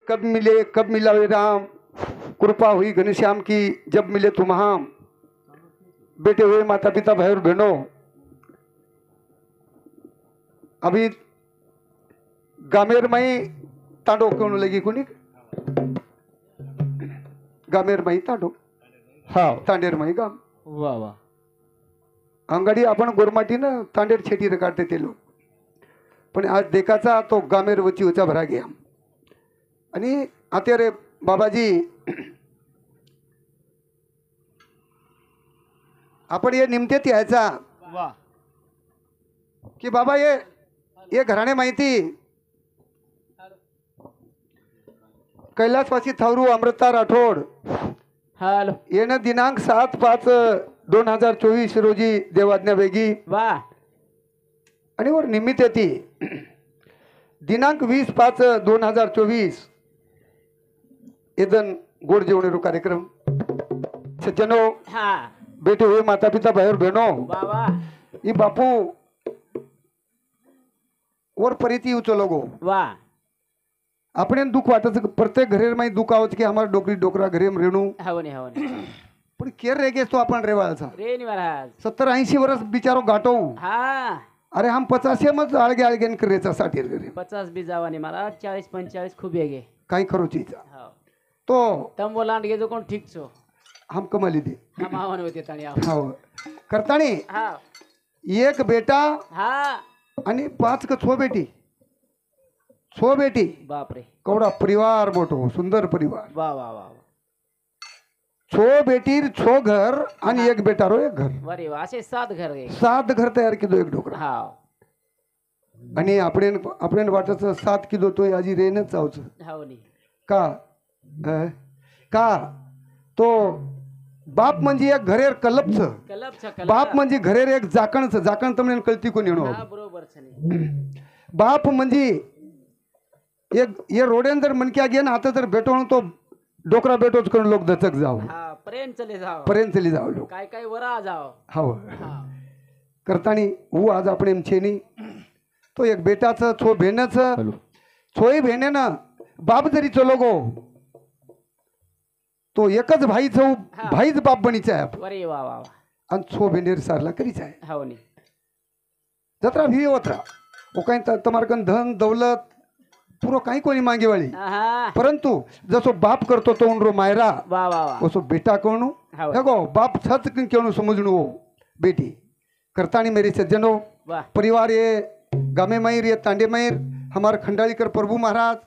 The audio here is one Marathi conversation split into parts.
कब मिले कब मिला वे राम, कृपा हुई घनश्याम की जब मिले तुम हम। बेटे हुए माता पिता भाई और बहनों, अभी गामेर माई तांडो क्यों लगी कोणी गामेर माई तांडो हा तांडेर माई गाम वा वा अंगडी आपण गोरमाटीनं तांडेर छेटी काढते ते लोक पण आज देखाचा तो गामेर वची उचा भरा गया आणि आता रे बाबाजी आपण ये निमतेत यायचा वा की बाबा ये घराणे माहिती कैलासवासी थावरू अमृता राठोड हॅलो येणं दिनांक 7/5/2024 रोजी देवाज्ञा वेगी वा आणि वर निमित्त येते दिनांक 20/5/2024 एदन गोड जेवणेरो कार्यक्रम सज्जनो हा बेटे हुए माता पिता भाई और बहनों वा वा ये बापू और परिती उचो लोगो वा આપણે દુઃખ વાટે છે પ્રત્યેક ઘરેમાં દુઃખ આવે છે કે અમારા ડોકરી ડોકરા ઘરે રેણું हवने हवने પણ કેર રે ગેસ તો आपण રેવાળ છે रे महाराज 70-80 વર્ષ बिचारो घाटो हा अरे हम 50 मत आळगे आळगेन करेचा साठी घरी 50 बी जावानी महाराज 40-45 खूब येगे काही खरो चीचा हो तो तम बोलांड गे जो कोण ठीक छो हम कमाली दे हम आवन होते ताणी हो करतानी हा एक बेटा हा आणि 5 का 6 बेटी 6 बेटी बाप रे कवडा परिवार मोठो सुंदर परिवार वा वा वा 6 बेटी 6 घर आणि एक बेटा रो एक घर अरे वा असे 7 घर गे 7 घर तयार केलो एक डोकरा हा आणि आपण वाटत 7 किलो तो आजी रेनच चावच हवनी का का तो बाप म्हणजे एक घरेर कलपच कलब छ बाप म्हणजे घरेर एक जाकणच जाकण તમને कळती कोण येणो हा बरोबर छनी बाप म्हणजे एक ये रोडेंदर मन क्या गेन आता तर भेटो तो डोकरा बेटोच करून लोक दचक जाव हा पर्यंत चले जाओ पर्यंत चली जाव लोक काय काय वरा जाओ हो हा करतानी वो आज आपण एम छेनी तो एक बेटाचं छो भेण्याचं छोई भेण्यानं बाप जरी चलो गो तो एकच भाईचं भाईच बाप बनीचा आहे अरे वा वा वा आणि छो भेनेर सारला करीच आहे हवनी जत्रा भी होत्रा वो काही तुम्हारकन धन दौलत पुरो काही कोणी मागेवाळी हा परंतु जसो बाप करतो तो उनरो मायरा वा वा वा उसो बेटा कोणू हाव. हेगो बाप सच क्यों समझणू हो बेटी करतानी मेरे सज्जनों वा परिवार ये गामे मयूर ये तांडे मयूर हमारे खंडालीकर प्रभु महाराज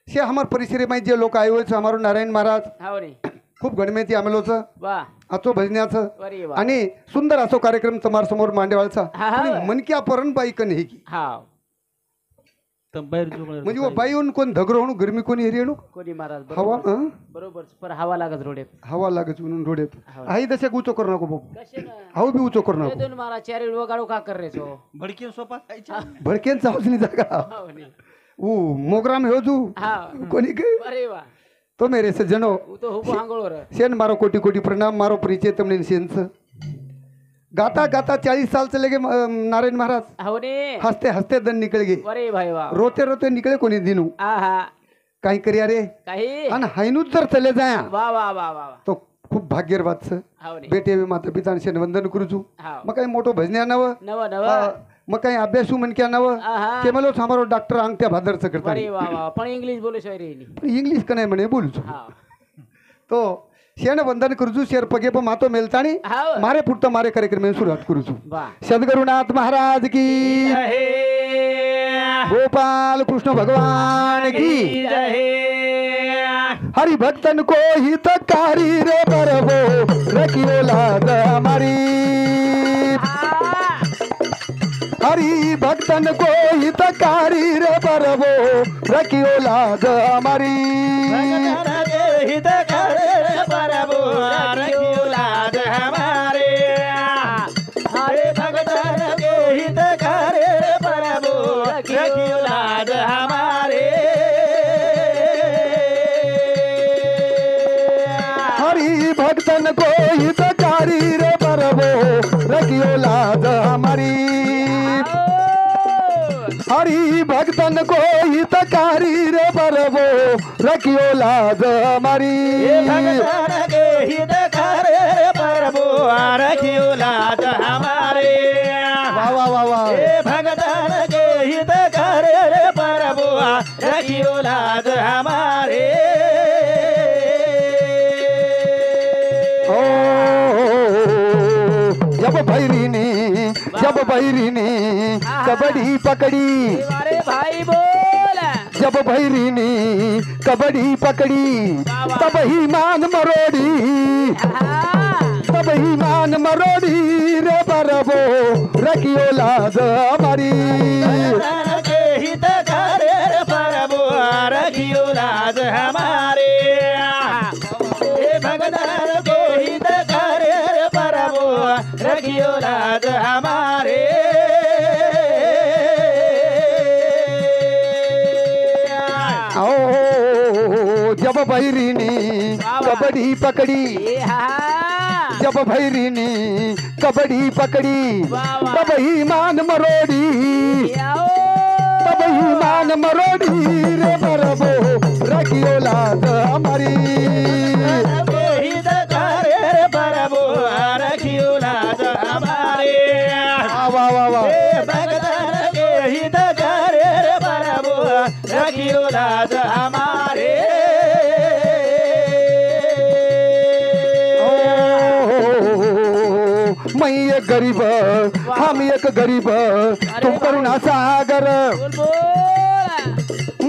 से हमारे परिसरे में जे लोक आए हुए छे हमारो नारायण महाराज हवनी खूप गणमेती आमेलोचं वा आचो भजन्याचं अरे वा आणि सुंदर असो कार्यक्रम तुम्हार समोर मांडेवाळचा हा, हा. आणि मनक्या परनबाई कन हे की हा म्हणजे वो बाई उन कोण धगरो होणू गरमी कोणी हेरियणू कोणी महाराज हवा बरोबर बरोबर पर हवा लागत रोडे हवा लागत म्हणून रोडेत हो. आई दशा उचो करू नको बाबू कसे ना हाऊ बी उचो करू ते नको दोन महाराज चारी वगाडो का कर रे छो भडकी सोपा भडकेन चावसनी जागा हवनी ऊ मोगराम हो जू हा कोणी काय अरे वा तो मेरे सज्जनो उ तो हुबो हांगोळ रे सेन मारो कोटी कोटी प्रणाम मारो परिचय तुमने सेनच गाता गाता 40 साल चले गए नारायण महाराज हवनी हंसते हंसते दन निकल गए अरे भाई वा रोते रोते निकले कोणी दिनू आहा काही करिया रे काही आणि हायनूच जर चले जाया वा वा वा वा वा तो खूप भाग्येर बात छ हवनी बेटे माता पिता वंदन करूचू हा मग काही मोठो भजन्या नव नव नव मग काही अभ्यासू म्हणक्या नव आहा के मला सामारो डॉक्टर अंगठ्या भादरचं करता अरे वा वा पण इंग्लिश बोलू शोय इंग्लिश का नाही म्हणे बोलूचू हा तो शेण वंदन करूचू शेर पगे प मातो मेलतानी हाव मारे पुरता मारे कार्यक्रम सुरुवात करूचू वा सद्गुरुनाथ महाराज की गोपाल कृष्ण भगवान की हरि भक्तन को हितकारी रे प्रभु रखियो लाज हमारी हरि भक्तन को हितकारी रे प्रभु रखियो लाज हमारी हित करे प्रभु रखियो लाज हमारे हरे भगतन के हित करे प्रभु रखियो लाज हमारे हरि भक्तन को हितकारी रे प्रभु रखियो लाज हमारी हरि भक्तन को हितकारी रे प्रभु रखियो लाज हमारी हे भगतन के हितकारी रे प्रभु रखियो लाज हमारे वाह वाह वाह वाह हे भगतन के हितकारी रे प्रभु रखियो लाज हमारे जब भैरी ने कबड्डी पकड़ी अरे भाई बोल जब भैरी ने कबड्डी पकड़ी तब ही मान मरोड़ी तब ही मान मरोड़ी रे प्रभु रखियो लाज हमारी भगतन के हितकारी रे प्रभु रखियो लाज हमारे हे भगतन के हितकारी रे प्रभु रखियो लाज हमारे ओ जब भैरी ने कबड्डी पकड़ी जब भैरी ने कबड्डी पकड़ी तब ही मान मरोड़ी तब ही मान मरोड़ी रे प्रभु रखियो लाज हमारी हितकारी रे प्रभु रखियो लाज हमारे वाह वाह वाह हे भगतन के हितकारी रे प्रभु रखियो लाज हमारे मैं एक गरीब हम एक गरीब तुम करुणा सागर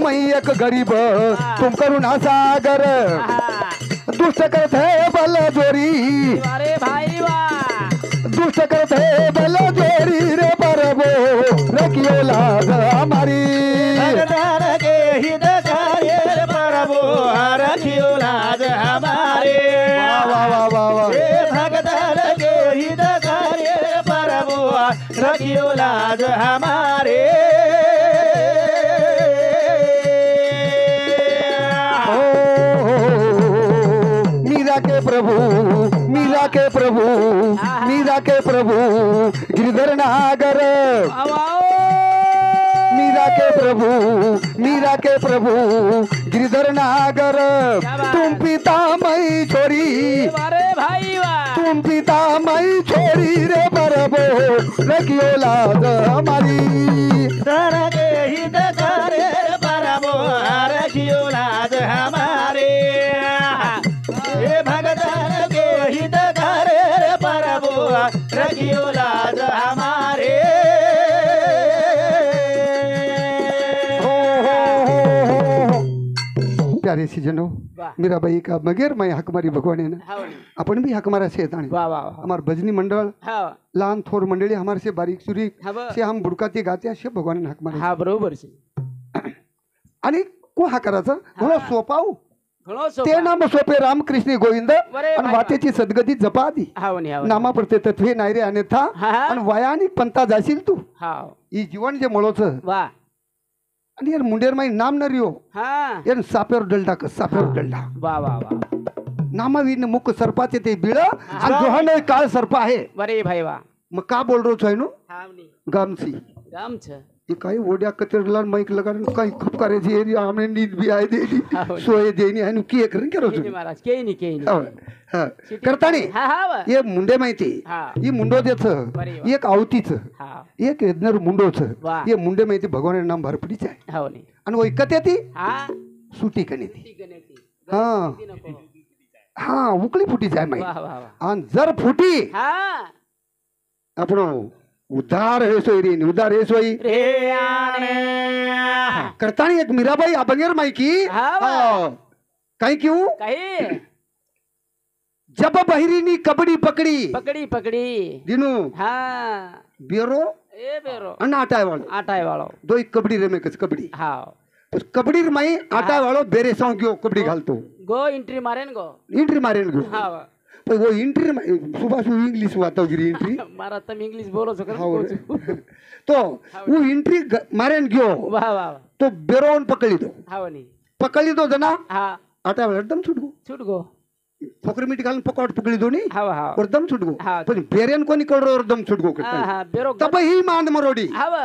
मैं एक गरीब तुम करुणा सागर दुष्ट करते बल जोरी अरे भाई वाह दुष्ट करते बल जोरी रे प्रभु रखियो लाज हमारी भगतन के हितकारी रे प्रभु रखियो लाज हमारे वाह वाह वाह वाह वाह हे भगतन के हितकारी रे प्रभु रखियो लाज हमारे मीरा के प्रभु मीरा के प्रभु मीरा के प्रभु गिरधर नागर मीरा के प्रभु मीरा के प्रभु गिरधर नागर तुम पिता मई छोरी अरे भाई वाह तुम पिता मई छोरी रे प्रभु रखियो लाज हमारी धन के हितकारी रे प्रभु रखियो लाज हमारे हे भगतन के हितकारी रे प्रभु रखियो लाज हमारे प्यारे सीजनो वाह मेरा भाई का मगेर मैं हक मारी भगवान है ना हाँ आपण भी हक मारा से ताणी वाह वाह हमार भजनी मंडळ हाँ लहान थोर मंडळी हमारे से बारीक सुरीक हाँ बा. से हम बुडकाते गाते असे भगवान हाक मारा हा बरोबर છે आणि को हा करायचा थोडं सोपाव ઘણો ते સોપા नाम सोपे रामकृष्ण गोविंद बरे आणि बाबा. वाटेची सद्गती जपा आधी हाव नी हाव नामा पडते तत्वे नाही रे अन्यथा हा, हा. आणि वयानिक पंथा जाशील तू हाव ही जीवन जे मळोच आणि वाह यार मुंडेर माई नाम न रियो हा यार सापेवर डलडा क सापेवर डलडा वाह वाह वाह नामावीन मुख सर्पाचे ते बिळ आणि जोहान काळ सर्प आहे बरे भाई वाह मग का बोल रो છો એનું हाव नी गामसी ગામ છે ये काही ओड्या कचरला माइक लगाडून काही खूप करायची एरी आम्ही नीट बी आहे देली हाव. सोय देनी आणि की एक रंग करो કેની મહારાજ કેઈ ની करतानी હા હા वा. ये मुंडे माहिती हा ही मुंडो देच बरे वा. एक आवतीच हा एक यज्ञर मुंडोच वा. ये मुंडे माहिती भगवान नाम भरपडीच आहे हाव नी आणि वो इकत येते हा सुटी कणी ती ती गणेती हा ती नको हा उकळी फुटी जाय माहिती वाह वाह वाह आणि जर फुटी हा आपण उधार हे सोयरी उधार हे सोयी रे आणे करतानी एक मीराबाई अबंगेर मायकी हा वा. काही क्यों काही जब बहिरीनी कबड्डी पकड़ी પકડી પકડી दिनू હા बेरो એ બેરો અને આટાય વાળો આટાય વાળો दो एक कबड्डी रमे कच कबड्डी હાવ कबड्डी रमाई आटाय वाळो बेरे सौ गयो कबड्डी घालतो ગો એન્ટ્રી મારે ને ગો एंट्री मारेन गयो હાવ पण वो एंट्री सुभाष इंग्लिश वातो गिरी एंट्री મારા તમે ઇંગ્લિશ બોલો છો हाव ખરું रे. કહું છું. तो वो एंट्री मारेन गयो વાહ વાહ વાહ. तो बेरोन पकड़ी दो હાવ ની पकड़ी दो जना હા आटाय वाळो एकदम छुट गो છૂટ ગો फोकरी मीठ घालून पकड पकड़ी दो नी हाव हाव और दम छुट गो हा. पण बेरेन कोणी कडरो और दम छुट गो હા હા બેરો तब ही मान मरोडी હાव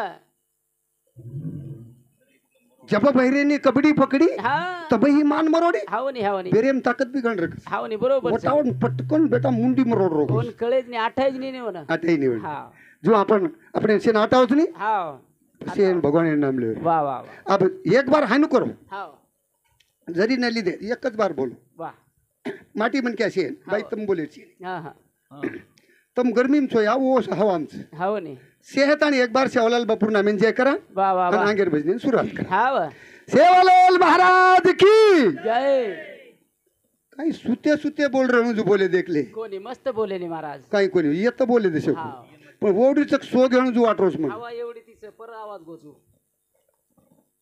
जब बहिरेनी कबड्डी पकडी हा तब ही मान मरोडी हावनी बेरेम ताकद भी गण रख हावनी बरोबर છે. वटावून पटकन बेटा मुंडी मरोड रो कोण कळेच नाही आठायच नाही ने म्हणा. आटे निवड हा जो आपण अपने से नाटावत नहीं हाव सेन भगवान ने नाम ले वाह वाह वाह अब एक बार हानु करो हाव जरी न ली दे एक बार बोलो वाह माटी मन क्या सेन भाई तुम बोले छी हा हा तुम गर्मी में छो या वो हवा में हावनी सेहत आणि एक बार सेवालाल बापूर नामेन जय करा वाह वाह आणि वाह आंगेर भजने सुरुवात करा हाव सेवालाल महाराज की जय. काही सुते सुते बोल रहे हूं जो बोले देख ले कोणी मस्त बोले नी महाराज. काही कोणी येत बोले देशो हाव पण वोडीच सो घेऊन जो वाटरोस मग हवा एवढी तिचं पर आवाज गोचू.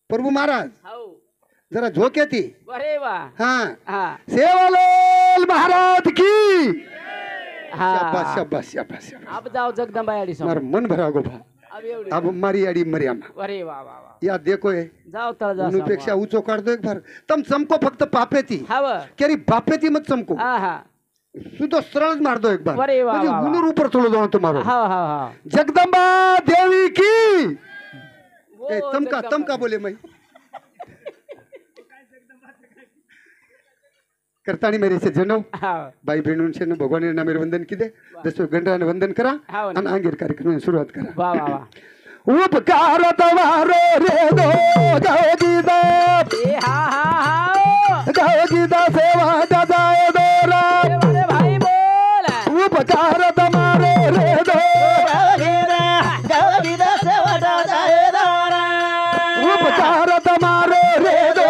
प्रभू महाराज हाव जरा झोक येते अरे वा हा हा सेवालाल महाराज की हा शाबाश शाबाश शाबाश शाबाश. अब जाओ जगदंबा याडी समोर. मार मन भरा गोभा अब एवढी अब मारी आडी मरियामा अरे वा वा वा या देखो ये जाओ तळ जा उनुपेक्षा ऊंचो काढतो एक बार तम चमको फक्त पापेती हाव क्यारी बापेती मत चमको हा हा सुद्धा सरळ मारतो एक बार अरे वा म्हणजे वा वा. उनूर ऊपर चलो जाओ तुम्हारो हाव हाव हाव जगदंबा देवी की वो ए, तमका जगदंबा. तमका बोले मैं करतानी मेरे से जनव हाव भाई बहनों से भगवान ने मेरे वंदन की दे दसो घंटा वंदन करा हाव आणि आंगेर कार्यक्रम सुरुवात करा वा वा वा उपकार तवारो रे दो गाओ गीता ए हा हा हा गाओ गीता सेवा दादाए दोरा अरे भाई बोल उपकार तमारो रे दो उपकार तमारो रे दो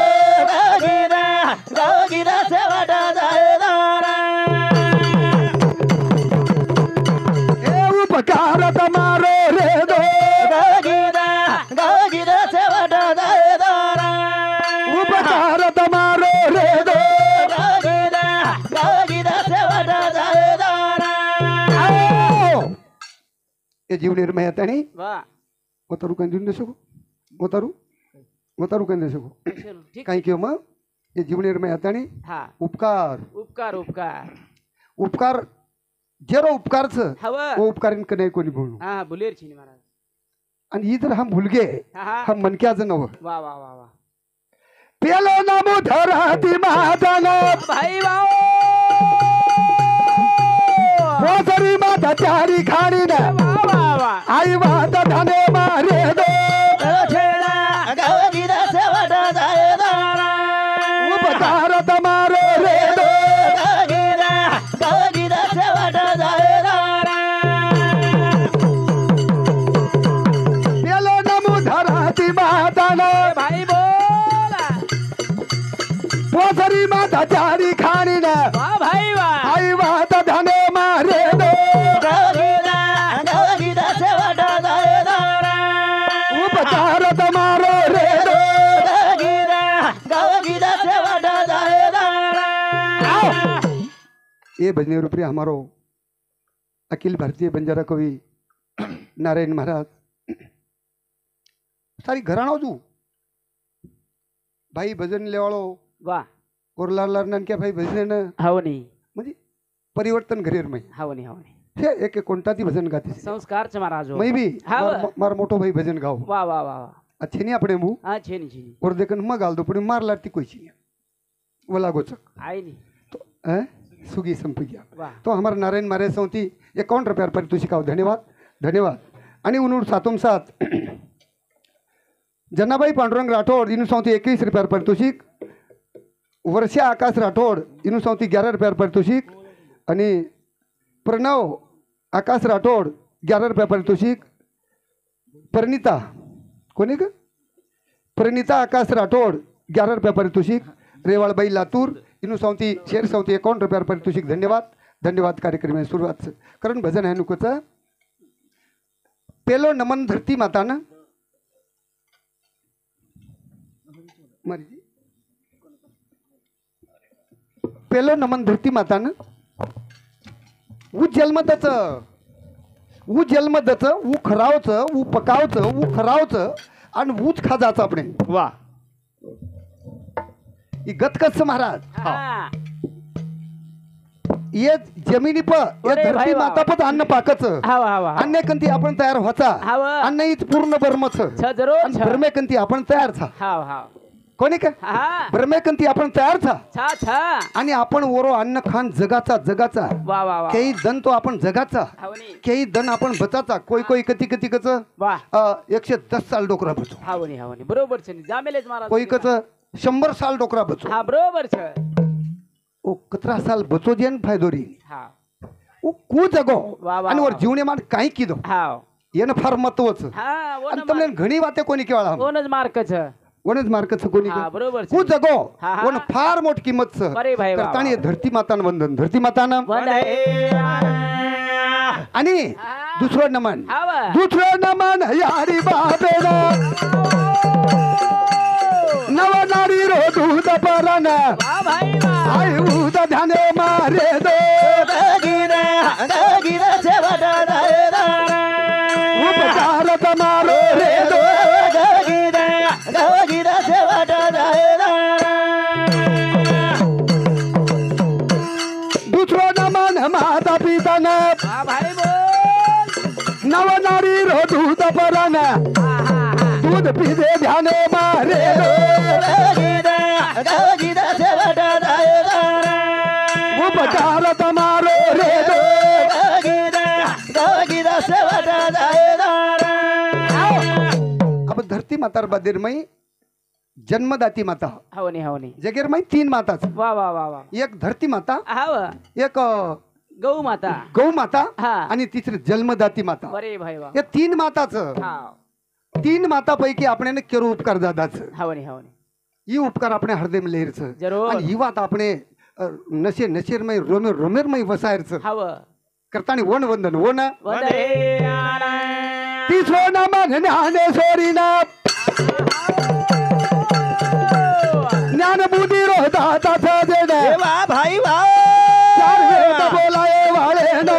ए उपकार तमारो रे दो उपकार तमारो रे दो आओ ए जीवनेर में आता नहीं वा मोतारू कंद देऊ शकू मोतारू कंद देऊ शकू चलो ठीक काही किंवा मग हे जीवनेर में आता नहीं हा उपकार उपकार उपकार उपकार जेरो उपकारचं हव वो उपकारीन का नाही कोणी बोलू हा बुलेर छिनी महाराज आणि ही जर हम भुलगे हा हा हम मनक्याचं नव वा वा वा वा पेलो नामो धराती महादाना भाई वाओ पोसरी माता चारी खाणी ना वा वा वा आई वाता धने मारे दो उपकार तमारो रे दो पेलो नामो धराती महादाना भाई बोल पोसरी माता चारी खाणी ना वा भाई वा आई वाता धने मारे दो उपकार तमारो रे दो ये भजने रूपी हमारो अखिल भारतीय बंजारा कवि नारायण महाराज सारी घराणो जू भाई भजन लेवाळो वा और लार क्या भाई भजन हवनी म्हणजे परिवर्तन घरेर मै हवनी हवनी हे एक कोणता ती भजन गाती संस्कार माराजो मैं भी हाव. मार मोटो भाई भजन गाओ वा वा वा वा अच्छे नहीं अपने मुंह हा छेनी छेनी और देखन मग गाल दो पुढे मार लारती कोई नहीं वला गोचक आई नी तो सुगी संप गया वा तो हमारा नारायण मारे सौती 51 रुपयार पारितोषिक आओ धन्यवाद धन्यवाद आणि उनूर सातोम सात जनाबाई पांडुरंग राठोड इनू सौती 21 रुपयार पारितोषिक वर्षा आकाश राठोड इनू सौती 11 रुपयार पारितोषिक आणि प्रणव आकाश राठोड 11 रुपया पारितोषिक परिणिता कोणी ग परिणिता आकाश राठोड 11 रुपया पारितोषिक रेवाळबाई लातूर इनू सौती शेर सौती 51 रुपयार पारितोषिक धन्यवाद धन्यवाद कार्यक्रम में सुरुवात करण भजन है नुकोचं पेलो नमन धरती माताना मर्जी पेलो नमन धरती माताना ऊ जन्मदाचं ऊ जन्मदाचं ऊ खरावचं ऊ पकावचं ऊ खरावचं आणि ऊच खाजाचं आपण वा ही गतकच महाराज हा ये जमिनी प ये अरे धरती भाई वा. माता पत अन्न पाकच हवा हवा अन्य कंती आपण तयार व्हायचा हवा. अन्न हीच पूर्ण ब्रह्मच छ जरूर छ ब्रह्मे कंती आपण तयार छा हाव हाव कोणी का हा ब्रह्मे कंती आपण तयार छा छा छा आणि आपण ओरो अन्न खान जगाचा वा वा वा काही दन तो आपण जगाचा हावनी काही दन आपण बचाचा कोई कोई कती कच वा 110 साल डोकरा बचो हावनी हावनी बरोबर छ जामेलेच महाराज कोई कच 100 साल डोकरा बचो हा बरोबर छ ओ 17 साल बचो जेन फायदोरी हा ओ कू जगो वा वा आणि वर जीवने मान काही कीदो हाव येणं फार महत्वाचं हा आणि તમને ઘણી વાતે કોની કહેવાળા ओनच मार्क छ वनच मार्क छ कोणी हा बरोबर छ कू जगो हा, हा. वन फार मोठी किंमत छ अरे भाई वा, करतानी वा. धरती मातान वंदन धरती मातानं वंदे आणि हा. दुसरं नमन हाव दुसरं नमन यारी बाबेला नवनारी रो दूध परान वा भाई वा आई उद ध्याने मारे दो उपकार तमारो रे दो दुसरं नमन माता पिताना वा भाई बोल नवनारी रो दूध परान हा हा हा दूध पिदे ध्याने मारे दो उपकार तमारो रे दो अब धरती मातार बदेरमई जन्मदाती माता हावनी हावनी जगेरमई 3 माताच वा वा वा वा एक धरती माता हाव एक गौ माता गौ माता हा आणि तिसरी जन्मदाती माता अरे भाई वा या 3 माताच हाव 3 मातापैकी आपण केरू उपकार दादाच हावनी हावनी ही उपकार आपण हृदय लेरच जरूर. आणि ही वात आपण नशेरमय रोमेरमय वसायरच हाव करतानी वन वंदन वन वंदे तिसरं नमन ज्ञानेश्वरीना ज्ञान बुद्धी रो दाताचा देण भाई वा चार वेद बोलाये वाळे न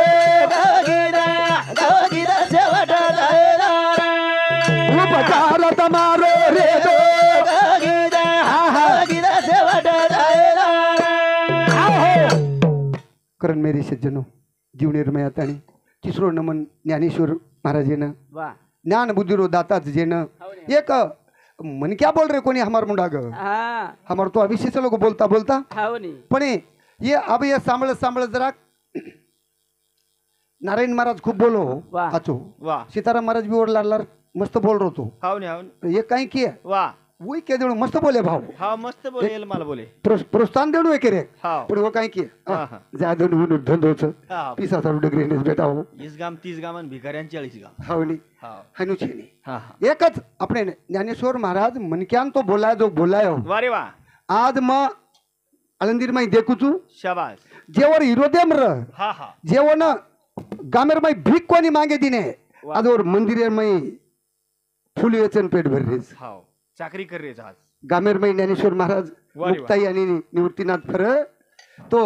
उपकार तमारो रे दो करण मेरे सज्जनो जीवनेरमय आणि तिसरो नमन ज्ञानेश्वर महाराजेनं वा ज्ञान बुद्धि रो दाताच जेनं एक मन क्या बोल रहे कोणी हमार मुंडा ग हा हमार तो अभिषेक लोग बोलता बोलता हावनी पण ये अब ये सांभळ जरा नारायण महाराज खूप बोलो वाह. आचो वा सीताराम महाराज भी ओर लागला मस्त बोल रहो तो हावनी हावनी ये काही की वा वही के देणं मस्त बोले भाऊ हा मस्त बोलेल मला बोले प्रोत्साहन देणं के रे हाव पण वो काही की हा, हा. जा दोन धंदोच हा पिसा सारू डिग्री बेटा हो 20 गाम 30 गाम आणि भिकाऱ्यांची 40 गाम हावनी हा हनु छेनी हा हा एकच अपने ज्ञानेश्वर महाराज मनक्यान तो बोलाय जो बोलायो वा रे वा आज म अलंदीर माई देखू तू शाबास जेवर हिरोदेम र हा हा जेवण गामेर माई भीक कोणी मागे दिने वाह. आज और मंदिर माई फुल वेचन पेट भररेस हाव चाकरी कर रे आज गामेर माई ज्ञानेश्वर महाराज वाह रे वाह. मुक्ताई आणि निवृत्तीनाथ फर तो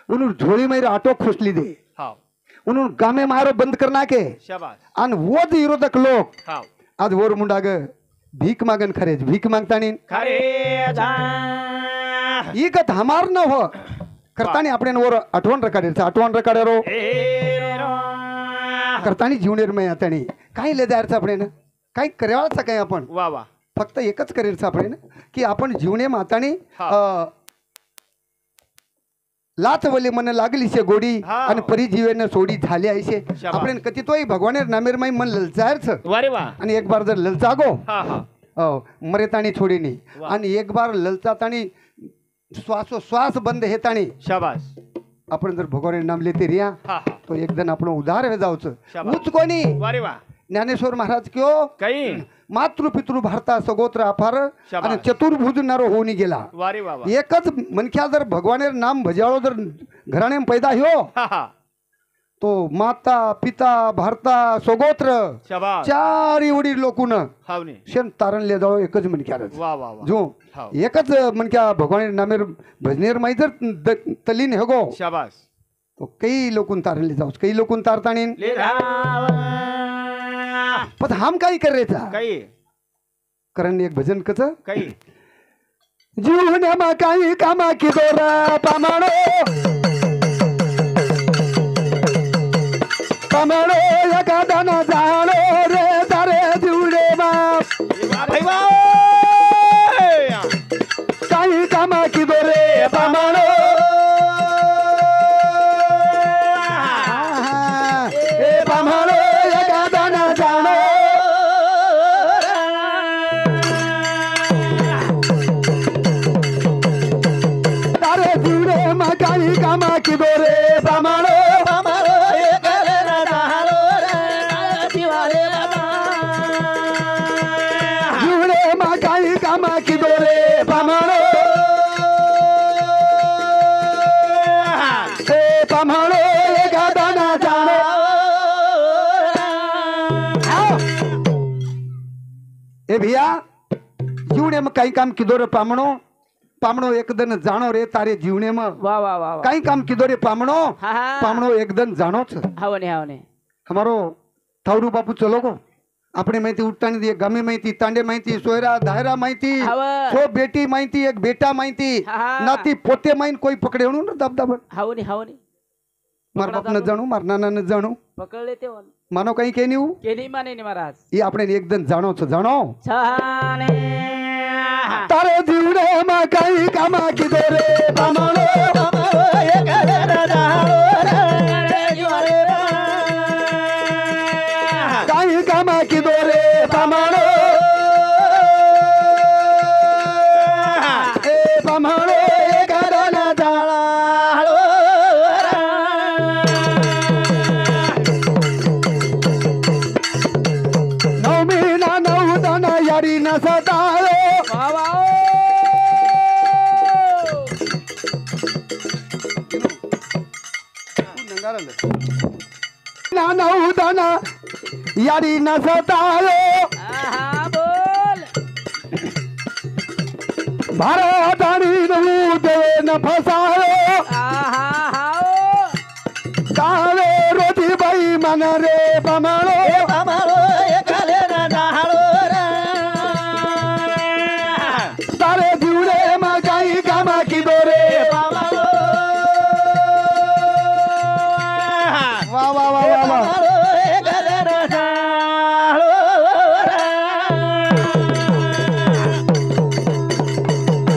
उन्होंने झोली माई ऑटो खोसली दे हाव उन्होंने गामे मारो बंद करना के शाबास आणि वो ज विरोधक लोक हाव आज वर मुंडाग भीक मागन खरेच भीक मागतानी खरे ही गत हमार न हो करतानी आपण वर आठवण रकाडेरो करतानी जीवनेरमय आतानी काही लेदायरचं आपण काही करेवाळचं काही आपण वा वा फक्त एकच करेलचं आपण की आपण जीवने मातानी लाच वले मन लागली शे गोडी हा. आणि परिजीवेन सोडी झाली आयशे शाबास. आपण कधी तोय भगवानेर नामेरमय मन ललचायरचं वा रे वा आणि एक बार जर ललचागो हा हा मरेतानी छोडीनी वा. आणि एक बार ललचातानी श्वास बंद हेतानी शाबास आपण जर भगवान नाम लेते रिया हा हा तो एकदम आपण उदार हे जाऊचं शाबास. उच कोणी वा रे वा ज्ञानेश्वर महाराज क्यो काही मातृ पितृ भारता सगोत्र अफार शाबास. आणि चतुर्भुज नारो होऊन गेला वा रे वा वा एकच मनख्या जर भगवानेर नाम भजावळो जर घराणे पैदा ह्यो हा हा तो माता पिता भारता सगोत्र शाबास चारी वडील लोकून हावनी शेण तारणले जाओ एकच मनख्यारच वा वा वा जो हाव एकच मनख्या भगवानेर नामेर भजनेर माई जर तलीन हेगो शाबास तो काही लोकून तारणले जाऊस काही लोकून तारतानी ले राव पण हम काही करायचा काही कारण एक भजन कच काही जीवनमा काही कामा की दोरा पामाडो पामणो एखादा ना जाणो रे तारे जीवडे बाप भाई बा काही कामा की दोरे पामणो ए पामणो एखादा ना जाणो तारे जीवडे मा काही कामा की दोरे पामणो पामरो एकले ना जाणो रे जीवाले बाबा जीवडे मा काही कामा की दोरे पामणो ए पामणो एखादा ना जाणो ए भैया जीवने में कई काम किदो रे पामणो पामणो एक दिन जानो रे तारे जीवने में वा वा वा वा कई काम किदो रे पामणो हा हा पामणो एक दिन जानो छ हवने हवने हमारो थावरू बापू चलो को अपने माहिती उठतानी दिए गमी माहिती तांडे माहिती सोयरा दायरा माहिती हव. सो बेटी माहिती एक बेटा माहिती हा. नाती पोते माहिन कोई पकड़े न दबदब हवने हवने मार बाप न जाणू मार नाना न जाणू पकड़ले ते वन मानो कहीं के नहीं केली माने ने महाराज ये अपने एक दिन जानो छ जानो छाने तारे जीवने में कई कामा की दोरे पामणो पामरो एकले ना जाणो रे जीवाले कई कामा की दोरे पामणो ए पामणो एखादा ना जाणो नवमी ना नवदना यारी न सतायो वा वा ना नवदना यारी न सतायो आहा बोल भारत आणि नऊ न फसायो आहा हाओ कावे रोटी बाई मन रे पामणो पामरो एकले ना जाणो रे तारे जीवडे मा काही कामा की दोरे पामरो वा वा वा वा वा पामरो एकले ना जाणो रे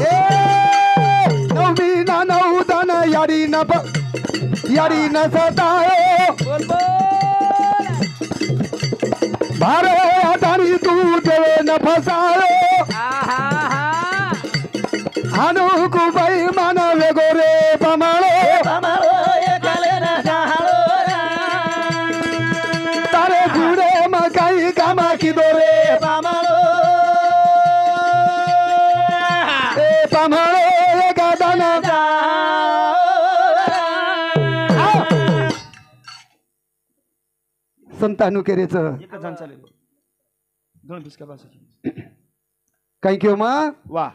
ए नवमी ना नवदन यारी न सतायो बोल बोल भारत आणि तू देवे न फसायो आहा हा अनुकू बाई मन वेगो रे पामणो पामरो एकले ना जाणो रे तारे जीवडे मा काही कामा की दोरे पामरो ए पामणो एखादा ना संतानु केरेच एकच जण चालेल दोन बिस्का बस काही किंवा मग वा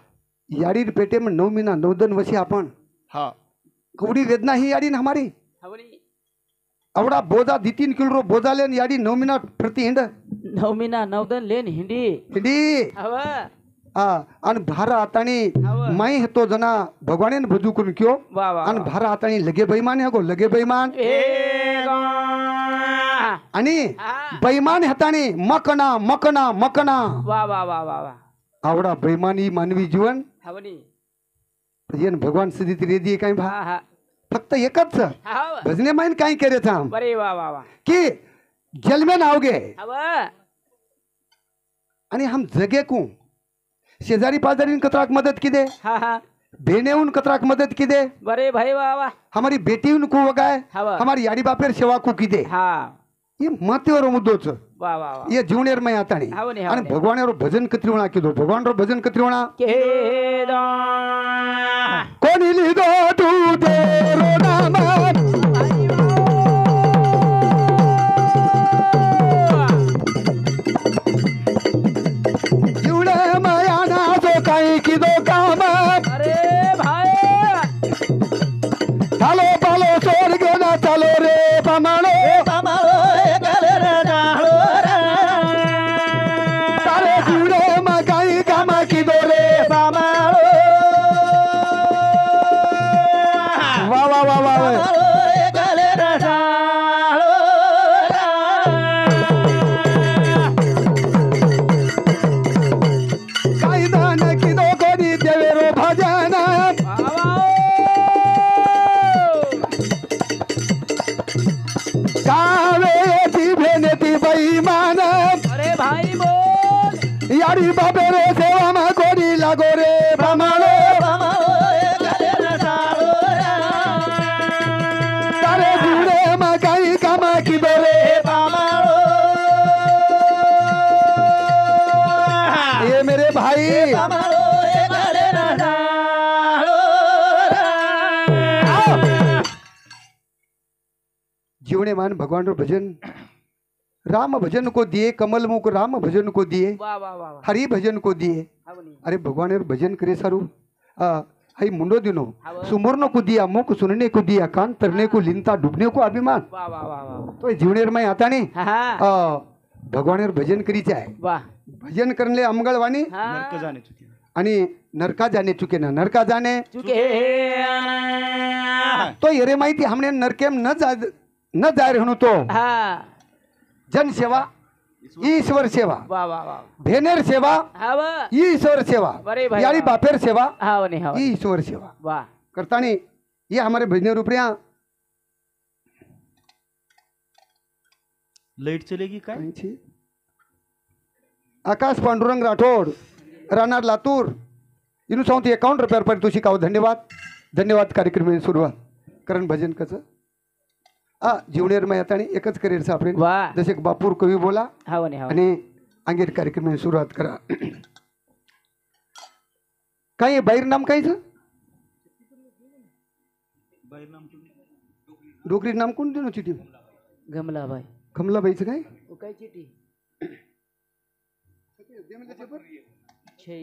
याडी पेटे में 9 महीना 9 दिन वसी आपण हा कवडी वेदना ही याडी न हमारी हवने अवड़ा बोझा 2-3 किलो रो बोझा लेन याडी 9 महीना प्रति हिंड नवमीना नवदन लेन हिंडी हिंडी हव आणि भारा आतानी हवं. माई हेतो जना भगवाने भजू करून क्यो वा वा आणि भारा आतानी लगे बैमान हे गो लगे बैमान ए आणि हा. बैमान हेतानी मकना मकना मकना वा वा वा वा वा आवडा बैमानी मानवी जीवन हवनी येन भगवान सिद्धी रेदी काय भा हा हा फक्त एकच हव भजने माइन काय करे थांब बरे वा वा वा की जल में नावगे हव आणि हम जगे को शेजारी पाजारी कतराक मदत की दे हा हा बेनेऊन कतराक मदत की दे बरे भाई वा वा हमारी बेटी उनको वगाए हवा. हमारी याडी बापेर सेवा को की दे हा ये महत्वर मुद्दोच वा वा वा ये जीवनेर में आता नहीं हवनी, आणि हवनी. भगवान रो भजन कत्रिवणा कीधो भगवान रो भजन कत्रिवणा के दो कोणी लिदो तू तेरो नाम जीवने माया ना जो काही कीधो काम अरे भाई चालो पालो सोर गेला चालो रे पामालो पामालो एकले रे जाळो रे तारे जीवने मा काही काम कीधो रे पामालो मारी बापे रे सेवा मा कोणी लागो रे बामालो तारे जुडे मा काही कामा की बोले ये मेरे भाई जीवने मान भगवान रो भजन राम भजन को दिए कमल मुख राम भजन को दिए वाह वाह वाह वाह हरि भजन को दिए हावनी अरे भगवान रो भजन करे सारू हई मुंडो दिनो हाँ। सुमरनो को दिया मुख सुनने को दिया कान तरने को लिनता डूबने को अभिमान वाह वाह वाह वाह तो जीवनेर में आता नहीं हाँ भगवान रो भजन करी जाए वाह भजन करने अमंगळवाणी हाँ जाने चुके आणि नरका जाने चुके ना नरका जाने चुके तो येरे माहिती हमने नरकेम न जाय रहणो तो हाँ जन सेवा ईश्वर सेवा वाह वाह वाह भेनेर सेवा हाव ईश्वर सेवा बरे भाई यानी बापेर सेवा हावनी हाव ईश्वर सेवा वाह करतानी ये हमारे भजने रूपया लाइट चलेगी काय काहींची. आकाश पांडुरंग राठोड राहणार लातूर इनू सांगतो 51 रुपयावर पारितोषिक आहो धन्यवाद धन्यवाद कार्यक्रम सुरुवात करण भजन कसं जीवनेर मै आता एकच करेल सापडेल वाह जसे बापूर कवी बोला हावनी हाव आणि अंगेर कार्यक्रम सुरुवात करा काय बाहेर नाम कायचं डोकरी नाम कोण देणं चिठी गमला भाई कमलाबाईचं काय वो काय चिट्ठी छे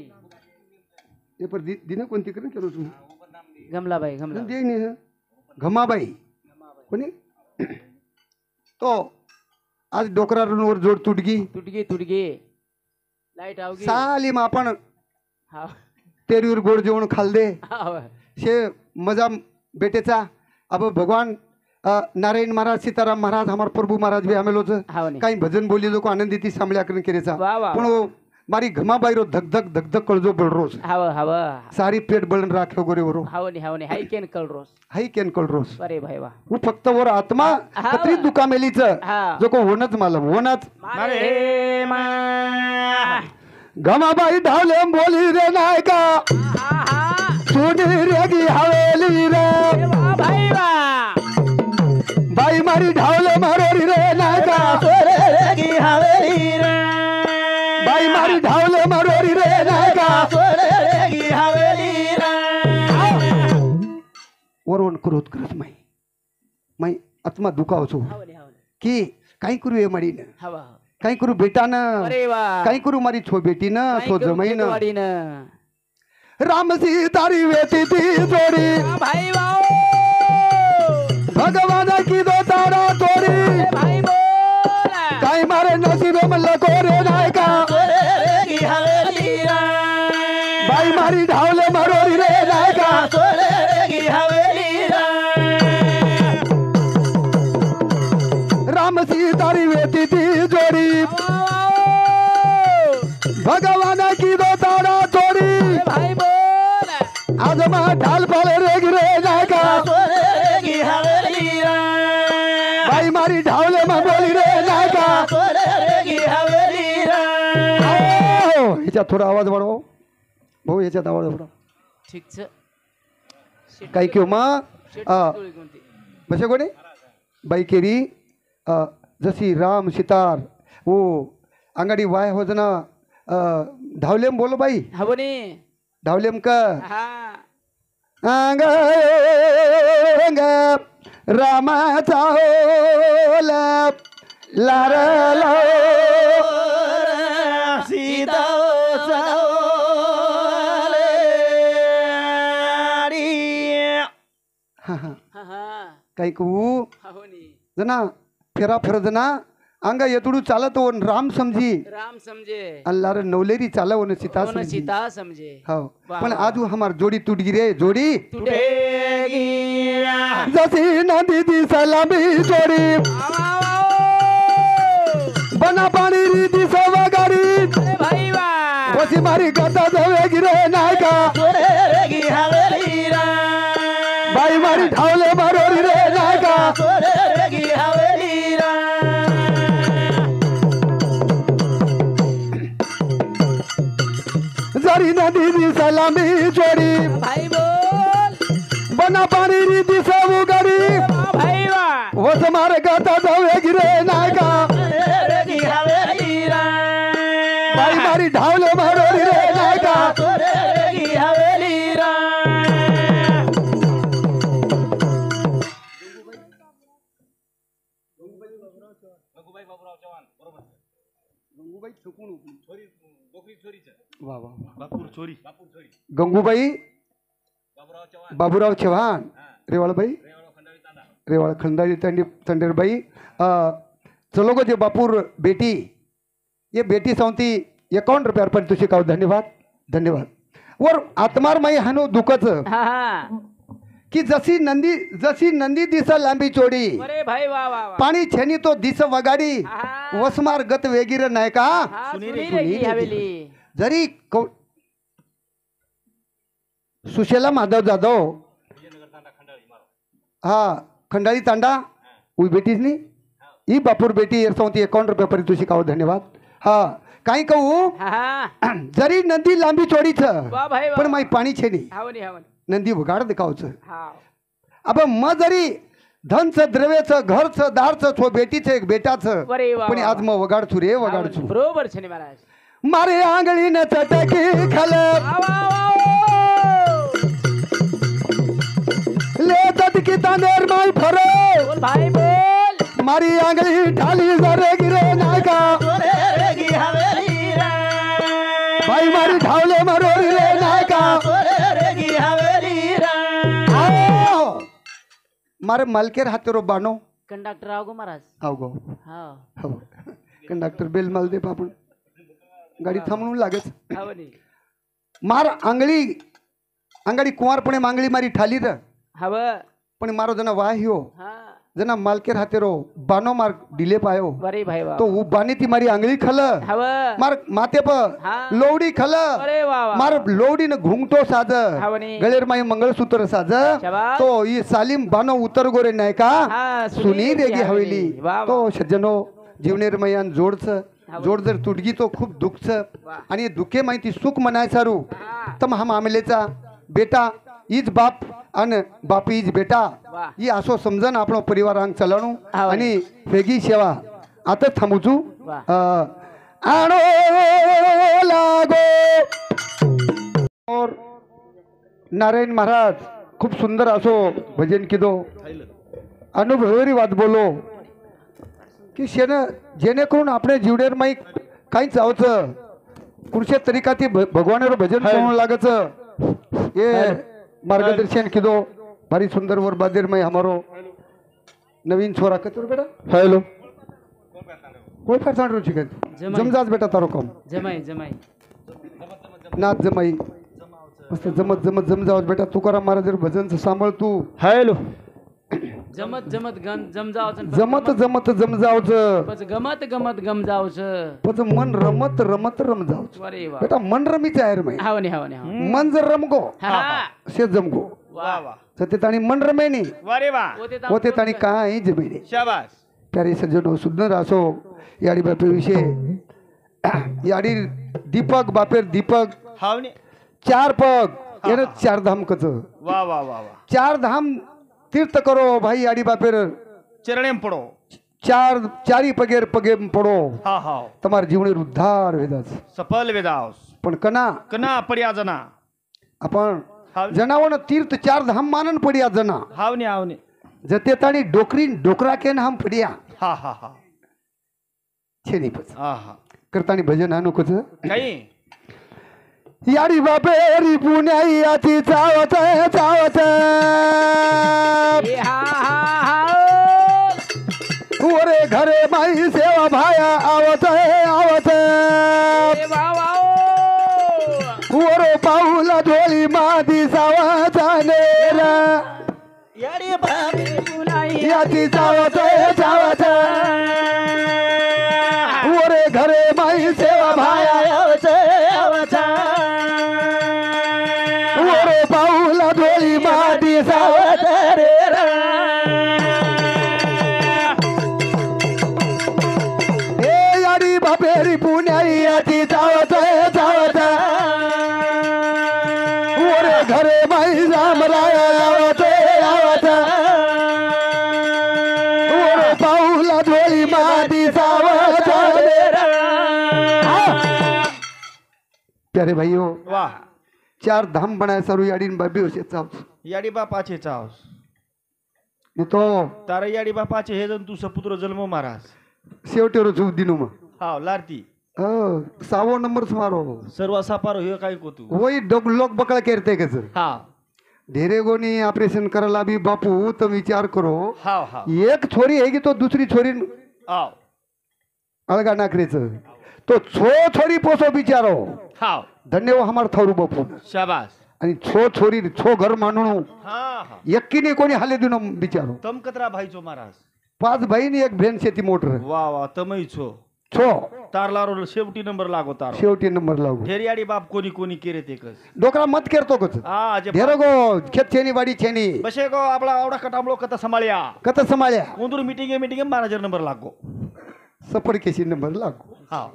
पेपर दिनं कोणती करून केलं तुम्ही गमला भाई गमला दे नाही घमाबाई कोणी तो आज डोकरावर जोड तुटगी तुटगी लाईट आवगी साली मग आपण हाव तेरीवर गोड जेवण खाल दे हाव शे मजा बेटेचा अब भगवान नारायण महाराज सीताराम महाराज हमार प्रभु महाराज भी आमेलोच हावनी काही भजन बोली लोक आनंदी ती सांभळ्या करून केरेचा वाह वाह पण वो मारी घमाबाई रो धक धक धक धक कळजो बळ रोज हाव हाव सारी पेट बळन राख्यो गोरे वरो हावनी हाय केन कल रोज हाई केन कळ रोज बरे भाई वाह वो फक्त वर आत्मा हा. कत्री दुका मेलीच हा जो को होणच मला होणच मारे मा घमाबाई ढाले बोली रे नायका हा हा सोनी रेगी हवेली रे वाह भाई वाह बाई मारी ढावले मारोरी रे नायका सोरेगी हवेली रे बाई मारी ढावले मारोरी रे नायका सोरेगी हवेली रे वरवण क्रोध करत माई आत्मा दुखावचो हावनी की काही करू ये मडीन हाव काही करू बेटानं अरे वाह काही करू मारी छो बेटीनं छो जमाईनं वाडीनं राम सीतारी वेती ती जोडी भाई वाह भगवान की दो तारा तोडी भाई बोल काही मारे नसीब म्हणलं कोरे नायका सोरेगी हवेली रे बाई मारी ढावले मारोरी रे नायका सोरेगी हवेली रे राम सीतारी वेती ती जोडी भगवान की दो तारा तोडी भाई बोल आज मा ढाल पाले रे गिरे नायका सोरेगी हवेली रे बाई मारी ढावले मा बोली रे नायका सोरेगी हवेली रे ह्याच्यात थोडा आवाज वाढव भाऊ ह्याच्यात आवाज वाढव ठीक छ काही किंवा मग बसे कोणी बाई केरी जशी राम सितार ओ अंगडी वाय होजना धावलेम बोलो बाई हावनी धावलेम का हा अंग रामाचा होलप लारला सीता हा हा काही कहू हावनी जना फेरा फरजना अंग येतुडू चालत हो राम समजी राम समझे अल्लाह नवलेरी चालव न सीता कौन समजी सीता समझे हो वाह, पण वाह. आज हमार जोडी तुट गिरे जोडी टुटेगी जशी नदी दी सलामी जोडी बना पाणी रीती सवगारी अरे भाई वाह वसी मारी गता जवे गिरे नायका सोरेगी हवेली रे बाई मारी ढावले मारोरी रे नायका सोरेगी हवेली रे नदी दिस लांबी चोरी भाई बोल बना पाणी री दिस उगडी वा भाई वा वस मार्गाचा जावे गिरे नायका रगी हवेली रा बाई मारी ढावले मारोरी रे नायका रगी हवेली रा वा वा बापूर चोरी गंगूबाई बाबूराव चव्हाण रेवाळबाई रेवाळ खंडाळी तंडेरबाई चलो गो जे बापूर बेटी ये बेटी सौती 51 रुपयार पारितोषिक आहो धन्यवाद धन्यवाद वर आत्मार माई हानो दुखच हा हा की जशी नंदी दिस लांबी चोडी अरे भाई वा वा वा पाणी छेनी तो दिस वगाडी हा वसमार गत वेगीर नाही का हा सुनील सुनील की हवेली जरी सुशेला माधव जाधव हा खंडाळी तांडा उई बेटीच नी ही बापूर बेटी 51 रुपया पारितोषिक आहो धन्यवाद हा काही कहू हा हा जरी नंदी लांबी चोडीच वा भाई वा पण माई पाणी छेनी हावनी हावनी नंदी वगाड दिखावच हा अब म जरी धनचं द्रव्याचं घरचं दारचं छो बेटीचं एक बेटाचं अरे वा पण वा, आज वा. मग वगाडछु रे वगाडछु बरोबर छे महाराज मारे आंगळीनं चटकी खाल वा वा वा ले चटकी तांदेर माई फरे बोल भाई बोल मारी आंगळी ढाली जरे गिरे नायका रगी हवेली रा बाई मारी ढावले मरोरी रे नायका रगी हवेली रा आओ मारे मलकेर हातेरो बानो कंडक्टर आओ गो महाराज आव गो हा हो कंडक्टर बेल माल दे आपण गाडी थांबवून लागेच हावनी मार आंगळी कुंवारपणे मांगळी मारी ठाली र हव पण मारो जना वाह्यो हा जना मालकेर हातेरो बानो मार डिले पायो अरे भाई वा तो बानी ती मारी आंगळी खल हव मार माते प हा लोवडी खल अरे वा वा मार लोवडी न घुंगटो साज हावनी गळेर माई मंगळसूत्र साज शाबास. तो ई सालिम बानो उतर गोरे नाही का हा सुनी रेगी हवेली वा वा. तो सज्जनो जीवनेर मयान जोडच जोड जर तुडगी तो खूप दुखच वा. आणि दुखे माहिती सुख म्हणाय सारू हा. तम हा मामलेचा बेटा इज बाप आणि बाप इज बेटा वा. ही असो समजन आपलो परिवार अंग चलाणू हा. आणि वेगी सेवा आता थांबूचू वा. आणो लागो और नारायण महाराज खूप सुंदर असो भजन किदो अनुभवरी वाद बोलो की जेणेकरून आपले जीवडेर माई काहीच जावचं कुठच्या तरीका ती भगवानावर भजन करून लागच ये मार्गदर्शन किदो भारी सुंदर वर बादेर माई हमारो नवीन छोरा कतुर बेटा हेलो कोई फार सांड रुचि कर जमाई. जमजाज बेटा तारो कम जमाई जमाई नाच जमाई मस्त जमत जमत जम जावच बेटा तुकाराम महाराज भजन सांभाळ तू हॅलो जमत जमत गम जम जावच जमत जमत जम जावच पच गमत गमत गम जावच पच मन रमत रमत रम जावच अरे वा बेटा मन रमीच आहे रे माई हावनी हावनी हावनी मन जर रमगो हा से जमगो वा वा सत्य ताणी मन रमेनी वारे वा होते ताणी काही जमेनी शाबास प्यारे सज्जनो सुंदर असो याडी बापे विषय याडी दीपक बापेर दीपक हावने 4 पग यानं 4 धाम कच वा वा वा वा 4 धाम तीर्थ करो भाई याडी बापेर चरणेम पडो 4 पगेर पगे पडो हा हा તમારા જીવને ઉદ્ધાર વેદાસ सफल वेदास पण कना कना पड्या जना आपण हाव जनावरं तीर्थ 4 धाम मानन पड्या जना हावने हावने जते ताणी डोकरा केन हम पड्या हा हा हा छेनी पच हा हा करतानी भजन आणू कच काही याडी बापेरी पुण्याई याची चावत चावत ए हा हा हा ओरे घरे माई सेवा भाया आवत आवत ए वा वा ओरो पाऊला धोळी मादी सावाचा नेरा याडी भाभी पुनाई याची चावत चावत ओरे घरे माई सेवा भाया ओरो पाऊला धोळी मादी सावत रे ए याडी बापेरी पुण्याई याची चावत चावत रामराया गावाचा वर पाऊला झोळी मादी सावचा प्यारे भाइयों वाह चार धाम बनाए सरू याडीन बाबी होशे चाव याडी बापाचे चावस मी तो तारा याडी बापाचे हे जण तू सपुत्र जन्म महाराज शेवटी रोज दिनू मग हाव लारती सावो नंबर मारो सर्व सापारो हे काय को तू वही लोक बकळा केरते कस हा ढेरे गोनी ऑपरेशन करायला भी बापू तो विचार करो हाव हाव एक छोरी है की तो दुसरी छोरी हाव अलगा नाकरेच तो छोरी पोसो बिचारो हाव धन्यवाद हमार थोरू बापू शाबास आणि छोरी घर मानून हा हा यक्कीने कोणी हाले दिनो बिचारो तम कतरा भाईचो महाराज 5 बहीण 1 भेन शेती मोटर वा वा तमई छो छो तारलारो शेवटी नंबर लागो तारो शेवटी नंबर लागू ढेरियाडी बाप कोणी कोणी केरे ते कस डोकरा मत करतो कच हा जे ढेरो गो खेत छेनी वाडी छेनी बशे गो आपला आवडा कटामलो कथा सांभाळ्या कत समाळ्या उंदूर मीटिंग महाराज नंबर लागो सपड केशी नंबर लागू हा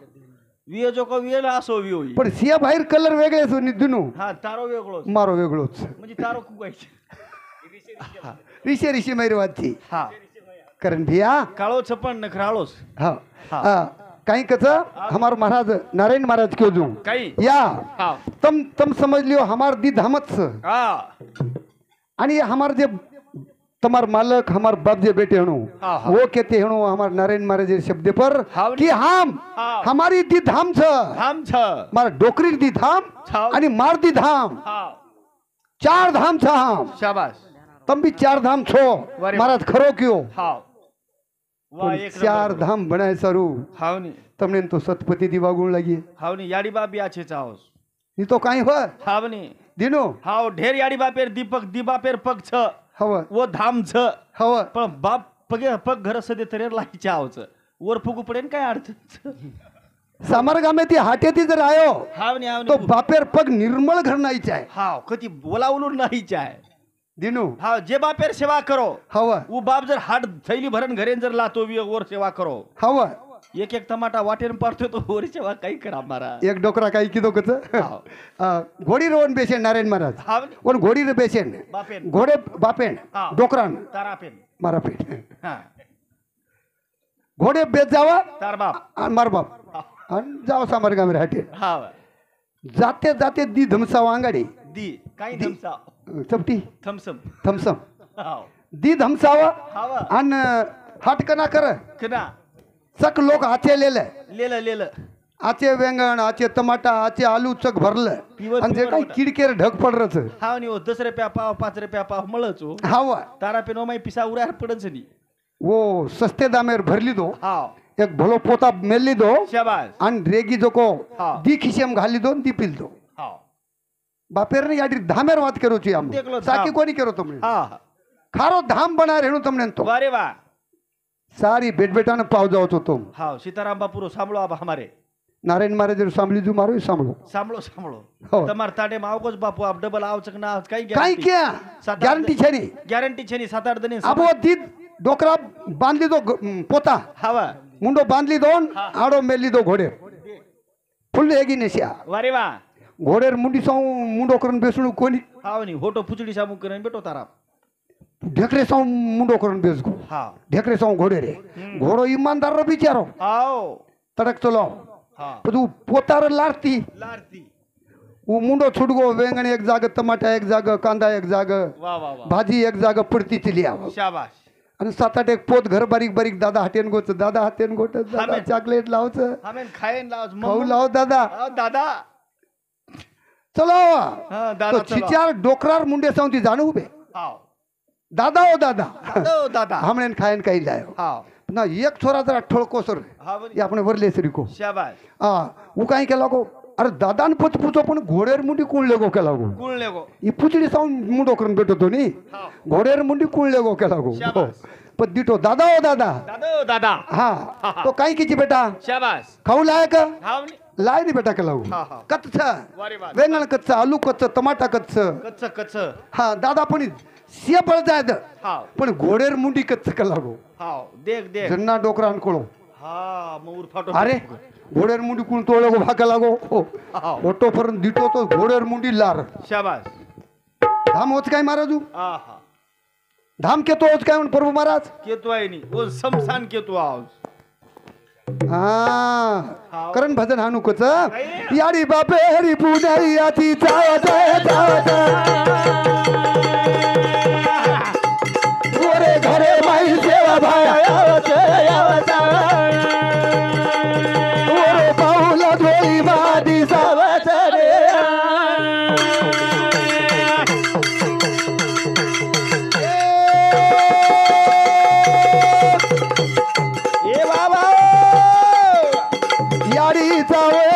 विये जो को विये असो वियो पण सिया बाहेर कलर वेगळे असो दिनू हा तारो वेगळोच मारो वेगळोच म्हणजे तारो कुगायचे ऋषी मैरी वादची हा कारण भिया काळो छपन नखराळोस हाँ हाँ। कहीं कच हमार महाराज नारायण महाराज क्यों दूं काही या हा तम समझ लियो हमार दी धामत हा आणि हमार जे तमार मालक हमार बाप जे बेटे हणो हाँ, हाँ। वो कहते हणो हमार नारायण महाराज जे शब्द पर हाँ। कि हम हाँ। हमारी दी धाम छ धाम छ मार डोकरी दी धाम छाव। आणि मार दी धाम हा 4 धाम छ हम शाबास तम भी 4 धाम छो वारे महाराज खरो क्यों हा वा एक 4 धाम बनाए सरू हावनी तमने तो सतपति दिवागुण लगी हावनी याडी बाप याचे चावस ये तो कहीं हो हावनी दिनो हाव ढेर याडी बापेर दीपक दिबापेर पग छ हव वो धाम छ हव पण बाप पगे पग घर सदे तरे लाई चावच वर फुगू पडेन काय अडचण सामरगा में ती हाटे ती जर आयो हावनी तो हावनी बापेर पग निर्मळ घर नाही चाय हाव कधी बोलावलून नाही चाय दिनू हाव जे बापेर सेवा करो हव वो बाप जर हाट थैली भरण घरेन जर लातो वर सेवा करो हव एक एक टमाटा वाटेन पाडतो तो वर सेवा काही करा मारा एक डोकरा काही किदो कच घोडी रोवन बेसेन नारायण महाराज हावनी वन घोडी रे बेसेन बापेन घोडे बापेन हा. डोकरान तारापेन मारा पेट हा घोडे बेच जावा तार बाप आणि मार बाप आणि जाव सामरगा में हाटे हाव जाते जाते दी धमसा वांगाडी दी काही धमसा चपटी थमसम थमसम हाव दी धमसावा हाव आणि हटकना कर कना चक लोक आचे लेले लेलं आचे वेंगण आचे टमाटा आचे आलू चक भरलं पिवर- आणि जे पिवर काही होतं. किडकेर ढग पडरच हाव नि 10 रुपया पाव 5 रुपया पाव मळच हो हवा तारापेन ओ माई पिसा उरार पडच नी वो सस्ते दामेर भरली दो हाव एक भलो पोता मेलली दो शाबास आणि रेगी जोको हा. दी खिशेम घाली दो दी पिल दो हाव बापेर ने याडी धामेर वात करूची आम देखलो साकी धाम. कोणी करो तुमने हा खारो धाम बना रेणू तुमने तो वारे वा सारी बेटबेटाने पाव जाओ तो तुम हाव सीताराम बापूरो सांभळो आबा हमारे नारायण महाराज सांभली जू मारो सांभलो सांभळो हो. सांभळो तमार ताडे मावगोच बापू आप डबल आवचक ना काही काय क्या सात- गॅरंटी छे नी गॅरंटी छे नी 7-8 दिन अबो दी डोकरा बांधली दो पोता हावा मुंडो बांधली दोन आडो मेली दो घोडे फुल हेगी नेश्या वारे वा घोडेर मुंडी सौ मुंडो करून बेसणू कोणी हाव नि होटो पुचडी सामू करेन बेटो तारा ढेकरे सौ मुंडो करून बेसगो हाव ढेकरे सौ घोडे रे घोडो ईमानदार रो बिचारो हाव तडक चलो हा तू पोतार लारती लारती वो मुंडो छुटगो वेंगण एक जाग टमाटा एक जाग कांदा एक जाग वा वा वा भाजी एक जाग पडती चली आव शाबाश आणि 7-8 एक पोत घर बारीक बारीक दादा हाटेन गोच दादा हातेन गोट दादा आमेन. चॉकलेट लावच आमेन खायन लावच खाऊ लाव दादा दादा चलो हा दादा तो चलो. चिचार डोकरार मुंडे सावती जाणू उभे हाव दादा ओ दादा ओ दादा हमणेन खायन काही लायो हाव ना एक छोरा जरा ठळको सर हा बरी ये आपण वरले सरी को शाबाश वो काही केला गो अरे दादान पच पुचो पण घोडेर मुंडी कुळले गो केला गो गुळले गो ही पुचडी साऊन मुंडो करून भेटतो नी हाव घोडेर मुंडी कुळले गो केला गो शाबास. पण दिटो दादा ओ दादा दादा ओ दादा हा तो काही किची बेटा शाबाश खाऊ लायक हाव नि लाय नी बेटा केला गो हा हा कच्च वारे वा वेंगण कच्च आलू कच्च टमाटा कच्च कच्च कच्च हा दादा पण सिया पळ जायद हाव पण घोडेर मुंडी कच्च केला गो हाव देख देख जन्ना डोकरान कोळो हा मऊर फाटो अरे घोडेर मुंडी कुण तोळो गो भाका लागो हाव ओटो पर्यंत दिटो तो घोडेर मुंडी लार शाबाश धाम होच काय महाराजू आहा धाम केतो होच काय म्हणून प्रभू महाराज केतो आहे नी ओ समसान केतो आहोत हा करण भजन हानुकच याडी बापे हरी पुण्याई याची चावत ओरे घरे माई सेवा भाया ओरे पाऊला धोळी मादी सावत रे ए बाबा याडी चावे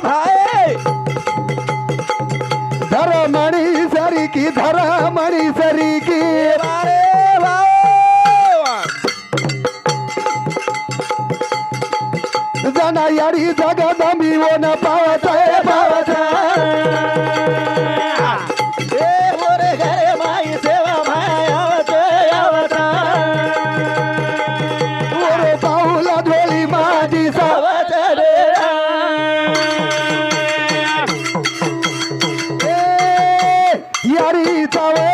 भाई धरमणी सरी की धरमणी सरी की अरे भाई जना याडी जगदंबी ओ न पावत पावत ए मोरे घरे माई सेवा भाई आवत ओरे पाऊला धोळी मादी सावत रे ए याडी चावे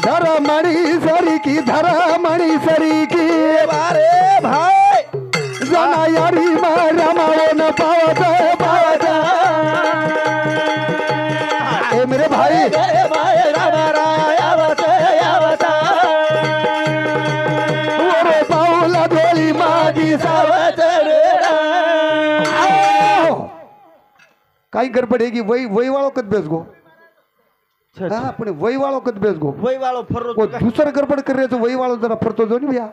धरमणी सरी की धरमणी सरी की अरे भाई जना याडी मारमाओ न पावत पावत ए मेरे भाई घरे माई राम राय आवत ओरे पाऊला धोळी मादी सावत रे आओ. काही गडबड आहे की वही वही वाळो कद बेस गो हा पण वही वाळो कद बेस गो वही वालो फर्रो वो दुसरं गडबड करायचं वही वाळो जरा फरतो जो भैया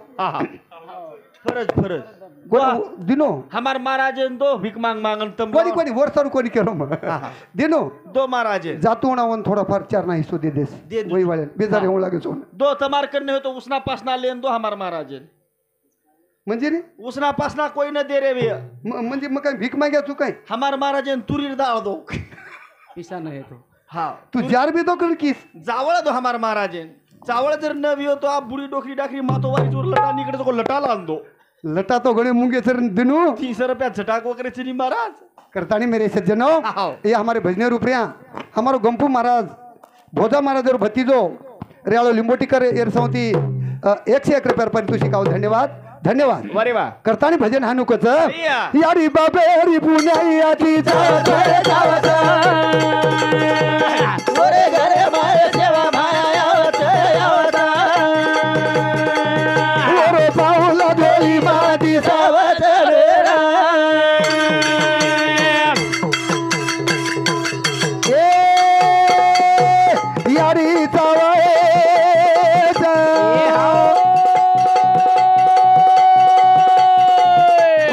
फरज दिनो हमार महाराज दो भीख मांग मांगन तम कोणी कोणी वर सारू कोणी केलो मग दिनो दो महाराज जातो ना वन थोडाफार चार ना हिस्सो दे देस दे दू. वही वाळे बेजार येऊ लागे सोन दो तमार करने हो तो उसना पासना लेन दो हमार महाराज म्हणजे रे उसना पासना कोई न दे रे भैया म्हणजे मग काय भीक माग्या तू काय हमार महाराज तुरीर दाळ दो पिसा नाही तो हा तू जार बी तो किस जावळ दो हमार महाराज चावळ जर न वियो तो आप बुडी डोकरी डाकरी मातो वारी जोर लटा निकडे को लटा लान दो लटा तो गणे मुंगे सर दिनू 300 रुपया झटाक वगैरे चली महाराज करतानी मेरे सज्जनों आओ। ये हमारे भजने रुपया हमारो गंपू महाराज भोजा महाराज और भतीजो रेयाळो लिंबोटीकर एरसवती 101 रुपया पर तू शिकाव धन्यवाद धन्यवाद वारे वा करतानी भजन हानुकच अय्या. याडी बाबे हरी पुण्याई याची जावत जावत ओरे घरे माय सेवा भाय आवत ओरे पाऊला धोळी मादी सावत रे ए याडी चावे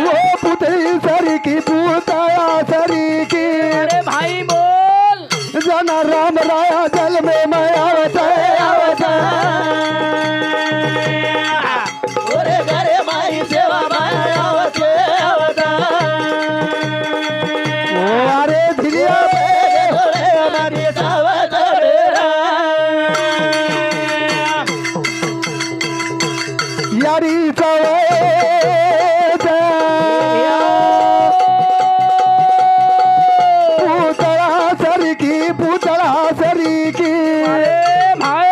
वो पुतळी सरी की पुतळा सरी की अरे भाई बोल जना राम राया जल में मैं आवत आवत ओरे घरे माई सेवा भाय आवत ओ अरे धिरिया ओरे मारी सावत यारी चावे पुतळा सरी की पुतळा सरी की अरे भाई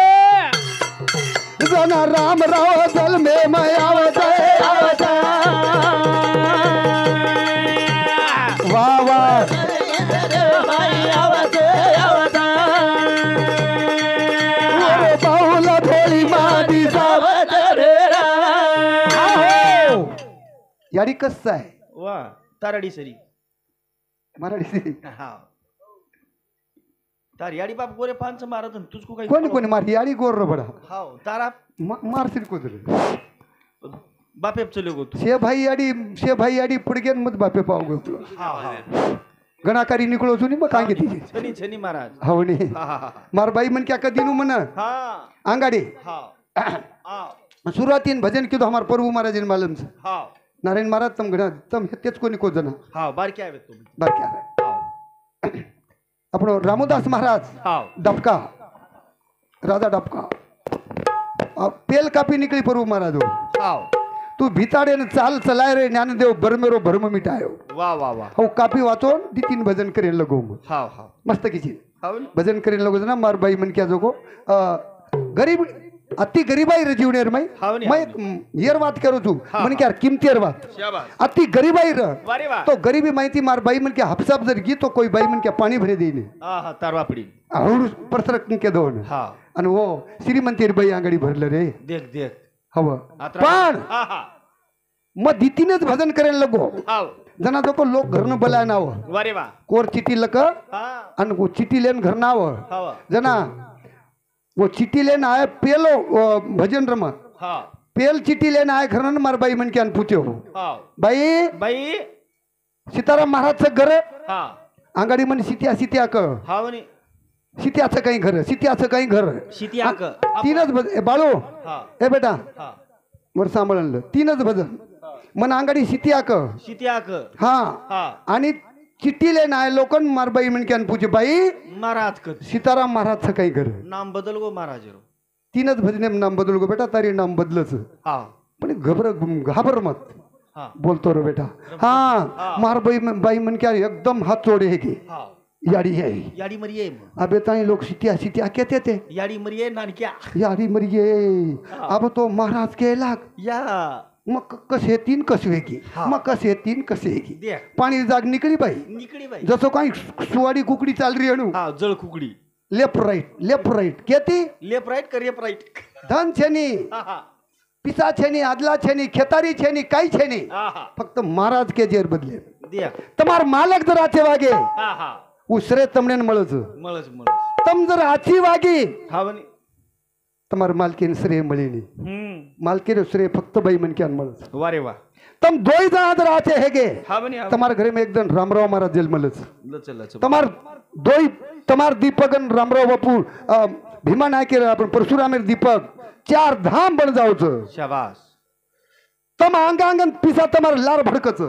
जना राम राव जल में मैं आवत आवत वाह वाह भाई आवत ओरे पाऊला धोळी मादी सावत याडी कसं आहे वा तारडी सरी मराठी हा तार याडी बाप गोरे पांच मारत तुझको काही कोणी कोणी मार याडी गोर बडा हाव तारा मारशील कुदर बापे चले गो तू शे भाई याडी पुडगेन मत बापे पाव गो तुला हाव हाव गणाकारी निकळो सुनी मग काय घेते छनी छनी महाराज हवणी हा हा मार बाई मन क्या कदीनु मन हा आंगाडी हाव हाव सुरुवातीन भजन किदो हमार प्रभु महाराज मालूम से हाव नारायण महाराज तम गणा तम तेच कोणी को जना हाव बारके आवे तुम्ही बार क्या हाव આપણો રામોદાસ મહારાજ हाव ડબકા રાજા ડબકા પેલ કાપી નીકળી પરુ મહારાજ हाव तू भिताडे न चाल चलाय रे ज्ञानदेव बरमेरो भरम मिटायो वा वा वा हो कापी वाचोन दी तीन भजन करेन लगो मग हाव हाव मस्त किची हाव ना? भजन करेन लगो ना मार बाई मन क्या जोगो गरीब अति गरीबाई रे जीवनेर मैं हाव नी, मैं येर बात करू तू मन क्या किमतीर बात शाबाश अति गरीबाई र वारे वा तो गरीबी माहिती मार बाई मन क्या हपसाप जर गी तो कोई बाई मन क्या पाणी भरे देईने हा तारवा पडी और परसरक के दोन हा आणि वो श्रीमंतीर बाई आंगडी भरलं रे देख देख हवं आत्रा पण हा हा मग दितीनेच भजन करायला लगो हाव जना जो लोक घरनं बोलाय नाव वारे वा कोर चिठी लक हा आणि वो चिठी लेन घर नाव हाव जना वो चिठी लेन आए पेलो भजन रमा हा पेल चिठी लेन आए घर मार बाई मन के पूछे हो हाव बाई बाई सीताराम महाराजचं घर हा आंगाडी म्हण सित्या क हाव नी सित्याचं काही घर सित्याचं काही घर शिती आक तीनच भजन बाळू हा ए बेटा हा वर सांभाळलं तीनच भजन मन आंगाडी सित्या क शिती आक हा हा आणि चिठ्ठी लेन आहे लोकन मारबाई म्हणक्यान पूछे बाई महाराज कर सीताराम महाराजचं काही घर नाम बदल गो महाराज तीनच भजने नाम बदल गो बेटा तारी नाम बदलच हा पण घाबर मत हा बोलतो रे बेटा हा मारबाई बाई म्हणक्या एकदम हात जोडे हे की हा याडी है याडी मरी ये अबे ताई लोग सिटिया सिटिया कहते थे याडी मरी ये नानक्या याडी मरिये अब तो महाराज के लाग या मग कसे तीन कसे की मग कसे तीन कसे की दे पाणी जाग निकली बाई निकडी बाई जसं काही सुवाडी कुकडी चाल रही अणु हा जळ कुकडी लेफ्ट राईट केती लेफ्ट राईट कर लेफ्ट राईट धन छेनी हा हा पिसा छेनी आदला छेनी खेतारी छेनी काही छेनी हा हा फक्त महाराज के जेर बदले दे તમાર માલક જર આચે વાગે हा हा ઉસરે તમને મળે છે મળસ મળસ તમ જર આચી વાગી हा बनी તમાર માલકીન શ્રેય મળી નહીં માલકીન શ્રેય ફક્ત બાઈ મન ક્યાં મળે છે वारे वा તમ દોઈ જણા જર આચે હેગે हा बनी हा તમાર ઘરે में एकदम रामराव महाराज जेल મળે છે लच लच તમાર દોઈ તમાર દીપકન रामराव बापू भीमा नायके आपण परशुरामेर दीपक चार धाम बन जावच शाबास तम अंगांगन पिसा તમાર लार भडकच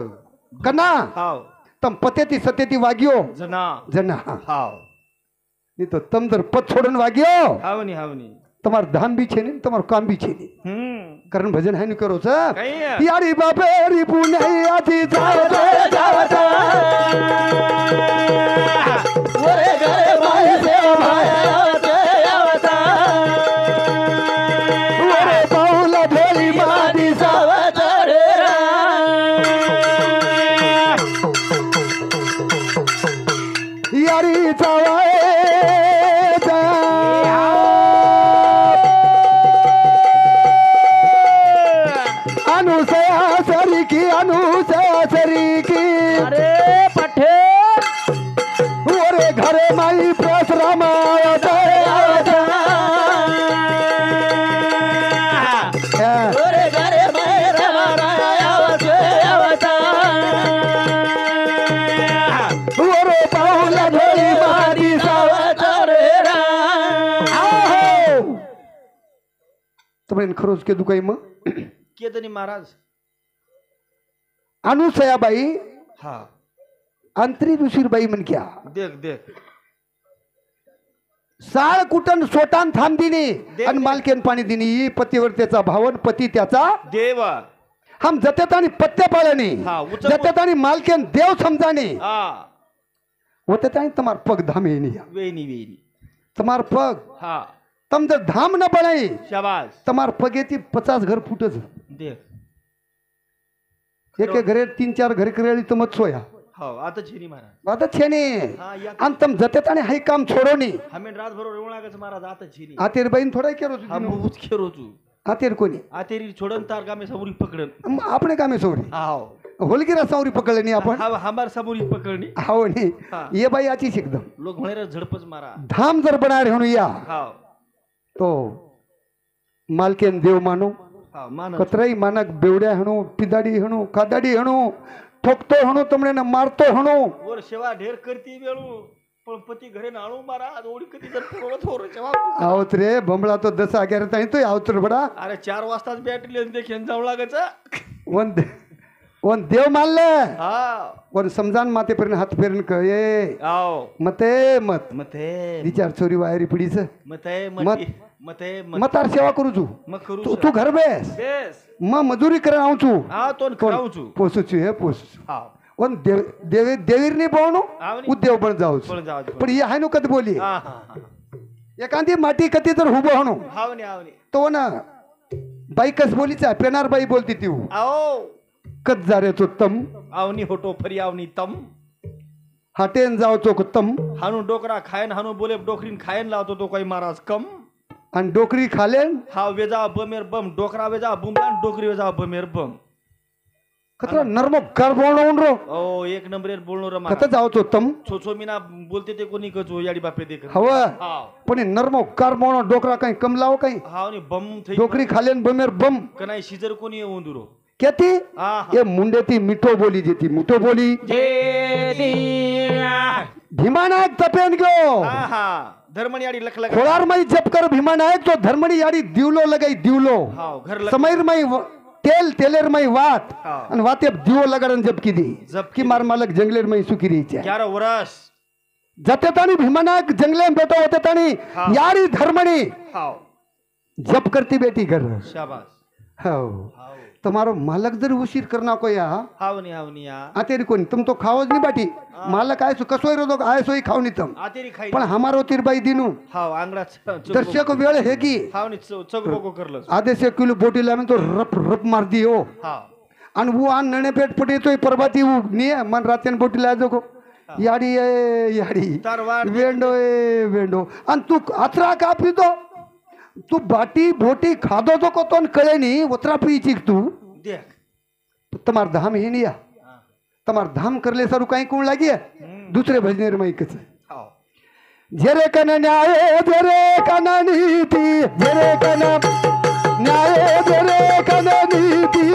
कना हाव तम पतेती सतेती वाग्यो जना जना हाव नहीं तो तम जर पद छोड़न वाग्यो हा बनी તમાર ધામ બી છે ને તમારું કામ બી છે ને કરણ ભજન હે ને કરો છો કઈ યારી બાપે રી પુનૈયાથી જાવતા ઓરે ઘરે ભાઈ સે ભાઈ આવતા ઓરે પાઉલા ધોળી માડી સાવતરે યારી ચાવાય अनुसया सरी की अरे पठे ओरे घरे माई परशुराम ओरे घरे भाई आवता ओरे पाऊला धोळी मारी सावतरे तुम्ही खरोच के दुकाई मग केतनी महाराज अनुसयाबाई हा अंतरी दुसरी बाई म्हण क्या देख देख साळ कुटन सोटान थांब दिनी आणि मालकेन पाणी दिनी ही पतिवर्तेचा भावन पती त्याचा देव हम जतेत आणि पत्ते पाळणी हा, उचल- जतेत आणि मालकेन देव समजानी हा होते आणि तमार पग धाम येणी वेणी वेणी तमार पग हा तम जर धाम न बनाई शाबास तमार पगेती 50 घर फुटच देख एक घरे 3-4 घर करेली तर मत सोया हो आता झेनी महाराज आता छेने हा या आणि तम जतेत आणि हाय काम छोडोनी हमें रात भर रेवणागच महाराज आता झेनी आतेर बाईन थोडा केरो हम उच खेरो तू आतेर कोणी आतेरी छोडन तार गामे सबुरी पकडन આપણે કામે સોરી हाव होलगिरा सावरी पकडली आपण हा हमार सबुरी पकडणी हाव नाही हा. ये बाई आची एकदम लोक म्हणे झडपच मारा धाम जर बनार म्हणून या हाव तो मालकेन देव मानो हाव मान कतराई मानक बेवड्या हणू पिदाडी हणू कादाडी हणू ठोकतो हणू तमने मारतो हणू वर सेवा ढेर करती वेळू पण पती घरे नाळू मारा ओडी कधी जर पुरवत हो रे सेवा आवत रे बंबळा तो 10-11 ताई तो आवत रे बडा अरे 4 वाजताच बॅटरी ते खेन जाऊ लागायचं वंदे कोण देव मानलं हा कोण समजान मातेपर्यंत हात फेरण क ये आओ मते मत मते विचार चोरी वायरी पिढीच मते मत. मते मतार सेवा करू छू मग करू तू घर बेस बेस मग मजुरी करे आવું છું हा तो करावं છું પોસું છું હે પોસું છું हा કોણ દેવીર નહીં બોનું આવની. ઉદ્યોગ પણ જાઉં છું पण जाऊ दे. પણ એ હાયનું કદ બોલી हा हा हा एखादी माटी कधी तर हुबो हणू हावनी हावनी तो ना बाई कस बोलीचा पेनार बाई बोलती ती आओ कद जा रे तो तम आवनी होटो फरी आवनी तम हाटेन जाव चोक तम हानू डोकरा खायन हानू बोले डोकरीन खायन लावतो तो काही महाराज कम आणि डोकरी खालेन हा वेजा बमेर बम डोकरा वेजा बुमला डोकरी वेजा बमेर बम कतरा नर्म कर बोलणं रो ओ एक नंबर बोलणं रमा कत जाव चो तम छो मीना बोलते ते कोणी कचो याडी बापे देख हवा हा पण नर्म कर बोलणं डोकरा काही कम लाव काही हावनी बम થઈ डोकरी खालेन बमेर बम कनाई सीजर कोणी उंदुरो केती हा ये मुंडे ती मिठो बोली जेती मिठो बोली भीमानायक तपेन गयो हा हा धर्मणी याडी लख लख खोलार माई जप कर भीमानायक तो धर्मणी याडी दिवलो लगाई दिवलो हाव घर लख समैर माई तेल तेलेर माई वात हा. आणि वाते दिवो लगाडन जप की दी जप की मार मालक जंगलेर माई सुखी रही 11 वर्ष जते तानी भीमानायक जंगले में बेटो होते तानी हा. यारी धर्मणी हाव जप करती बेटी घर शाबास हो हाव તમારો માલક જર ઉશીર કરના કોઈ આ हावनी हावनी या આતેરી કોઈ तुम तो खाओ જ नहीं बाटी मालक आयसो कसोय रो आयसो ही खाओ नहीं तुम आतेरी खाई पण हमारो तीरबाई दिनू हाव आंगडा दर्शक वेळ हे की हावनी चगबगो करलं आधे से किलो बोटी लावे तो रप रप मार दी हो हाव आणि वो आन नणे पेट पटे तो परबाती वो नहीं है मन रातन बोटी ला जो को याडी ए याडी तरवार वेंडो ए वेंडो आणि तू अतरा का पीतो तू बाटी बोटी खादो तो को तो कळे नहीं उतरा पी चीक तू देख तमार धाम हे नहीं तमार धाम करले सारू काही कोण लागी दुसरे भजनेर माईकच हाव जेरे कन न्याय जेरे कन नीति जेरे कन न्याय जेरे कन नीति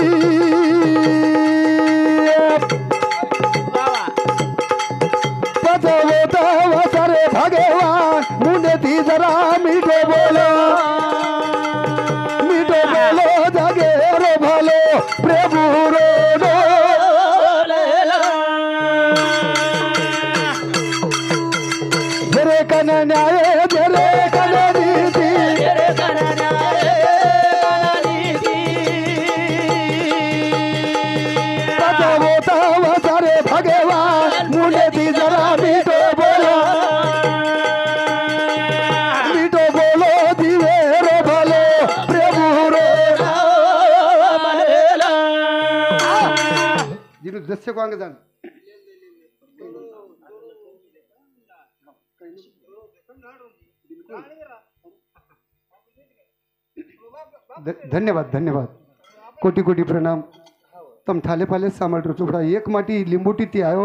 पचवत वसरे भगवान मुंडे ती जरा मीठो बोलो जागे रो भालो प्रभु रो जेरे कन न्याय जेरे कन नीति पचवत वसरे भगवान मुंडे ती जरा मीठो बोलो दिवे रो भालो प्रभु रो जिनु दस्य को आगे जान धन्यवाद धन्यवाद कोटी कोटी प्रणाम तम थाले फाले सामल चुपड़ा एक माटी लिंबूटी ती आयो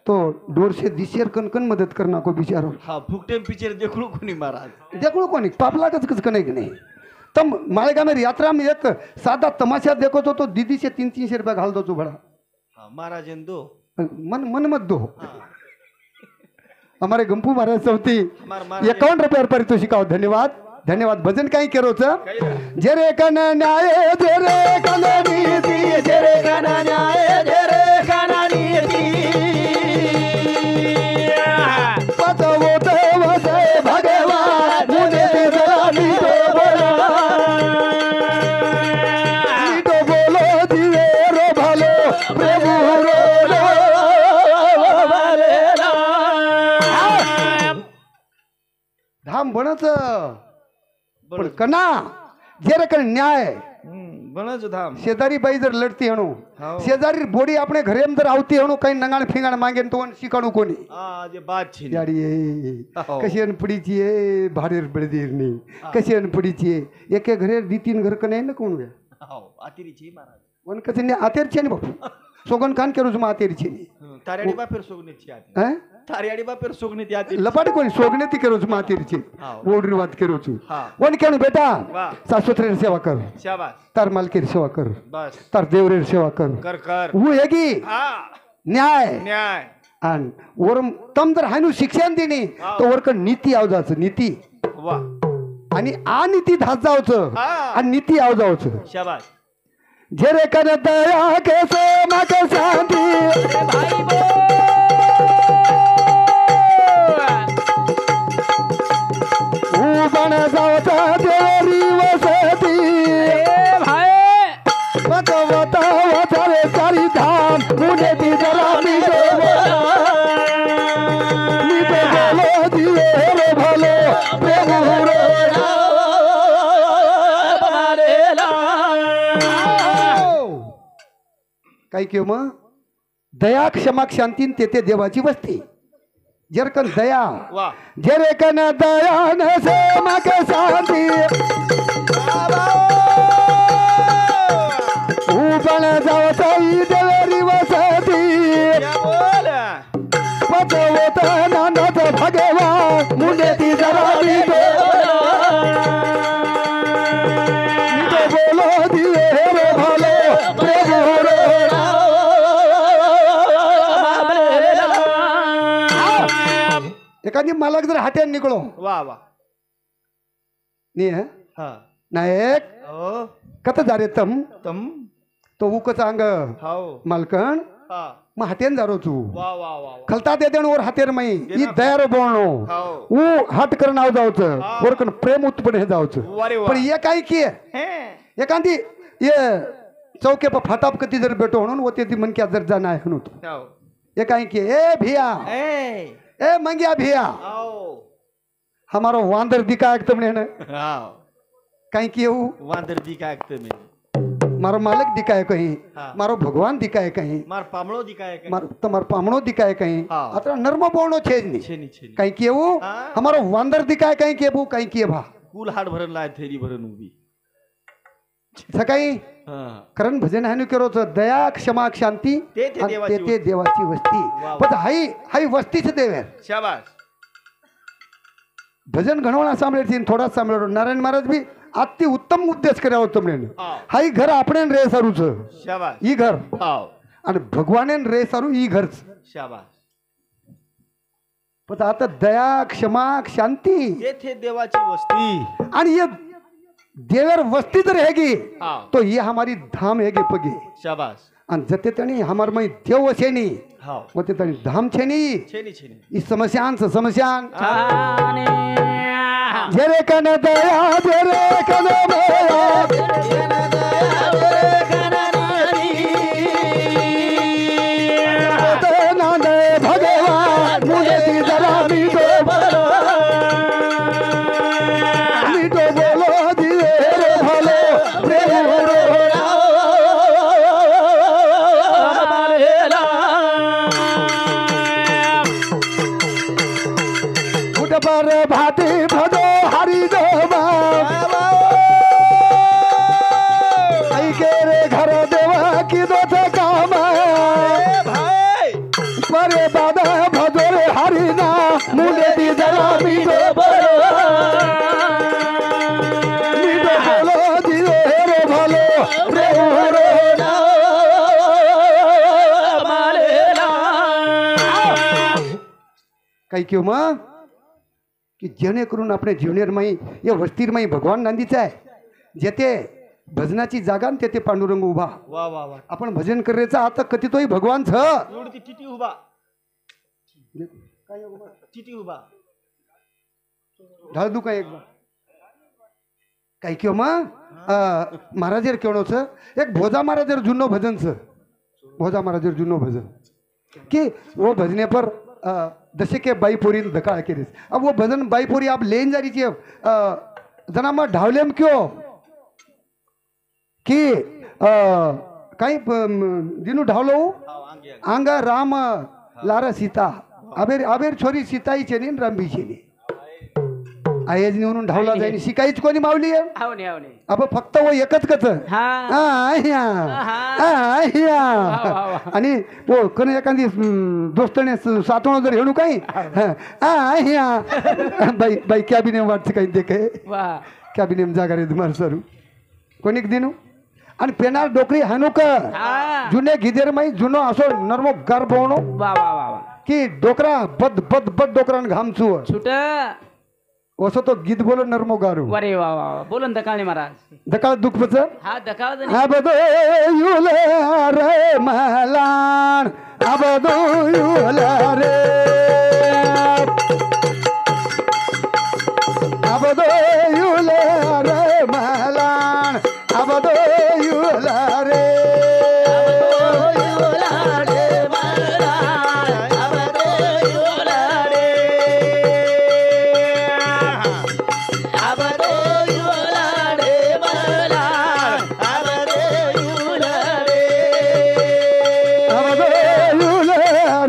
तो डोर से दिशेर कनकन मदद करना को बिचारो हा फुकटेम पिक्चर देखलो कोणी महाराज देखो कोणी पापला कच कने की नहीं तम मालेगांव में यात्रा में एक सादा तमाशा देखो तो दीदी से 300 रुपया घाल दो तू बड़ा हा महाराज दो मन मन मत दो हमारे गंपू महाराज सौती हमार 51 रुपया पारितोषिक धन्यवाद धन्यवाद भजन काही केरो जेरे कन न्याय जेरे कन नीति जेरे कन न्याय जेरे कन नीति पचवत वसे भगवान मुझे जरा मीठो बोलो दिवे रो भालो प्रभु रो धाम बनच पण कना जेरे कन न्याय बनच धाम शेजारी बाई जर लढती हणू हाव. शेजारी बोडी आपणे घरे जर आवती हणू काही नंगाण फिंगाण मागे तो शिकाणू कोणी हा जे बात छी याडी ए हाव. कशी अनपडीची ए भाडेर बळदीरनी कशी अनपडीची ए एके घरे दी तीन घर कने न कोण वे हाव आतिरी छी महाराज वन कसे आतेर छे ने बापू सोगन कान केरो जुमा आतेर छे ने तारेडी बापेर सोगने छी आती हैं तारेडी बापेर सोगने ती आती लपाट कोणी सोगने ती केरो जुमा आतेर छे हाव. ओडरी वात केरो छु हा वन केणू बेटा वाह सासुत्रेर सेवा कर शाबाश तार मालकेर सेवा कर बस तार देवरेर सेवा कर कर कर वो हेगी हा न्याय न्याय आणि वर तम जर हायनु शिक्षण दिनी हाव. तो वरक नीती आवजाच नीती वा आणि आ नीती धाच जावचं हा. आणि नीती आव जावचं शाबाश जेरे कन दया के सोमा के शांति भाई बो बन जावता देरी वसती भाई भगवता वचरे चारी धाम मुझे दी जरा मी तो बोलो दिए रे भलो प्रेम रे काय किंवा मग दया क्षमा शांती तेथे देवाची वस्ती जरकन दया वा जरे कन दया न सोमा के शांती बन जावता देरी वसती पचवत नानद भगवान मुझे ती जरा भी दो बोलो दिए रे भलो प्रेम रे एखादी मालक जर हाट्यान निघलो वा वा नी हा नायक हो कत जारे तम तम तो उकच अंग हाव मालकण हा मग हाट्यान जारो तू वा वा वा खलता दे देण वर हातेर मई ई दयार बोलणो हाव ऊ हट कर नाव जावच वर कन प्रेम उत्पन्न हे जावच वारे वा पण ये काय की हे एखादी ये चौके पर फाटाप कती जर बेटो म्हणून होते ती मन क्या जर जाना है हनुत हाव ये काय की ए भिया ए मंगिया भिया हाव हमारो वांदर दिका एक तुमने ने हाव काय की वो वांदर दी काय ऐकते मी मारो मालक दिखाए कहीं हाँ। मारो भगवान दिखाए कहीं मार पामळो दी काय काय તમાર પામણો દિખાય કहीं हाँ। અતરા નર્મ બોણો છે જ નહીં छेनी छेनी કઈ કેવું हाँ। અમારો વાંદર દિખાય કઈ કેવું કઈ કે ભા कुल हाड भरण लाय थेरी भरण उभी सकाळी हा करण भजन हानु केरो तो दया क्षमा शांती ते देवाची ते देवाची वस्ती वा। पण हाई हाई वस्तीच देवे शाबास भजन घणवणा सांभळे थी थोडा सांभळो नारायण महाराज भी अति उत्तम उद्देश કર્યો તમને हाँ। હાઈ ઘર આપણે રે સારું છે शाबास ઈ ઘર हाव અને ભગવાને રે સારું ઈ ઘર છે शाबास पण आता दया क्षमा शांती तेथे देवाची वस्ती आणि ये देवर वस्ती जर हैगी हाव तो ये हमारी धाम हैगे पगे शाबास आणि जते तणी हमार मई देव छेनी हाव वते तणी धाम छेनी छेनी छेनी ई समस्यान से समस्यान छाने जेरे कन दया जेरे कन माया नाने भगवान मुझे दी जरा मीठो बोलो दिए रे भलो प्रेम रे उठ पर भाती भजो हरि जो आई के रे घर देवा की दो काम भाई परे दादा भजो रे हरि ना मुझे दी जरा मीठो बोलो दिए रे भलो प्रेम रे काही क्यों मग की जेणेकरून આપણે જીવનેરમાંય એ વસ્તીરમાંય ભગવાન નાંદીचा आहे જેતે भजनाची जागा आणि तेथे पांडुरंग उभा वा वा वा आपण भजन करायचं आता कथितोय भगवान छ एवढी टिटी उभा टिटी उभा ढाळ दू काय एक काही क्यों मग महाराजेर केवणो छ एक भोजा महाराजेर जुनो भजन छ भोजा महाराजेर जुनो भजन कि वो भजने पर जसे के बाईपोरी धकाळ केलीस अब वो भजन बाईपोरी आप लेन जा रही जना मग ढावलेम क्यों कि काही दिनू ढावलो हाव आंगे आंगा राम लारा सीता आबेर आबेर छोरी सीताई छेनी आणि रामबी छेनी आयज निवरून ढावला जाईन शिकायच कोणी मावली आहे आवने आवने अब फक्त वो एकच कच हा आणि वो कोणी एखादी दोस्तने सातवण जर हेणू काही बाई बाई कॅबिनेम वाटतं काही देखे वा कॅबिनेम जागा रे तुम्हाला सरू कोणीक दिनू आणि पेनार डोकरी हानू का हा जुने गिदेर माई जुनो असो नर्मो गार बोवणो वा वा वा वा की डोकरा बद बद बद डोकरान घामचू छुट असं तो गीत बोलो नरमो गारू अरे वा वा वा. बोला ना दकाळणे महाराज. दकाळ दुखपच हा दकाळ अबदो युले रे मलान अबदो युले रे अबदो युले रे मलान अबदो युले रे अबदो युले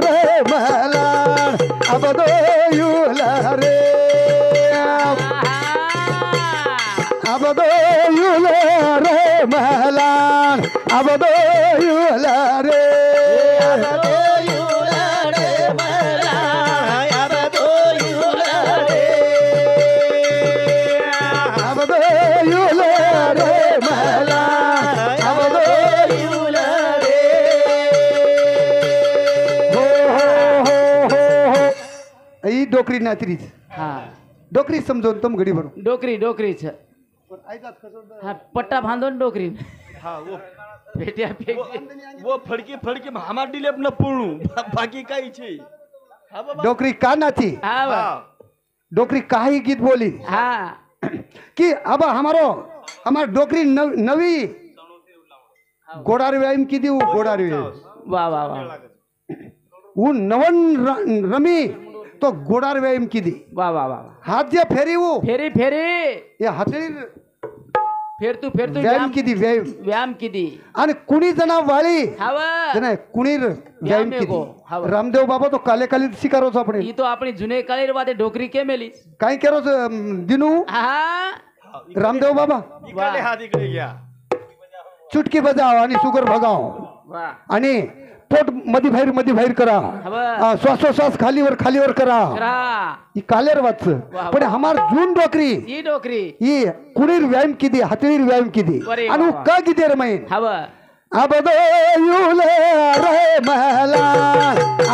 रे महलान अबदो युले रे अबदो युले रे महलान अबदो युले रे अबदो युले रे महलान अबदो युले रे हो ई डोकरी नात्रीच हा डोकरी समजून तुम घडी भरू डोकरी डोकरीच हा पट्टा बांधून डोकरी हाँ वो पेट्या फेक वो फड़के फड़के हमार डिले अपना पुणू बाकी काही छे हाँ बाबा डोकरी का नाची हा बा. डोकरी काही गीत बोली हा कि अब हमार डोकरी नवी गोडार व्यायाम की दी गोडार व्यायाम वा वा वा वो नवन रमी तो गोडार व्यायाम की दी वा वा वा. हाथ जे फेरी वो फेरी फेरी ये हातळी फेरतू व्यायाम की दी व्यायाम व्यायाम किती आणि कुणी जना वाळी हवं जना कुणी व्यायाम की को, दी हवं. रामदेव बाबा तो काले काली शिकारोच आपण ही तो आपणी जुने काळी वादे डोकरी के मेली काय केरोच दिनू हा रामदेव बाबा इकडे हात इकडे घ्या चुटकी बजाव आणि सुगर भगाव वा आणि पोट मध्ये बाहेर करा हवं. श्वासोश्वास खालीवर करा करा ही कालेर वाच वा. पण हमार जून डोकरी ही डोकरी ही कुणीर व्यायाम किती हातळीर व्यायाम किती अरे आणि वा. का किती रे माहीन हवं अबदो युले रे महला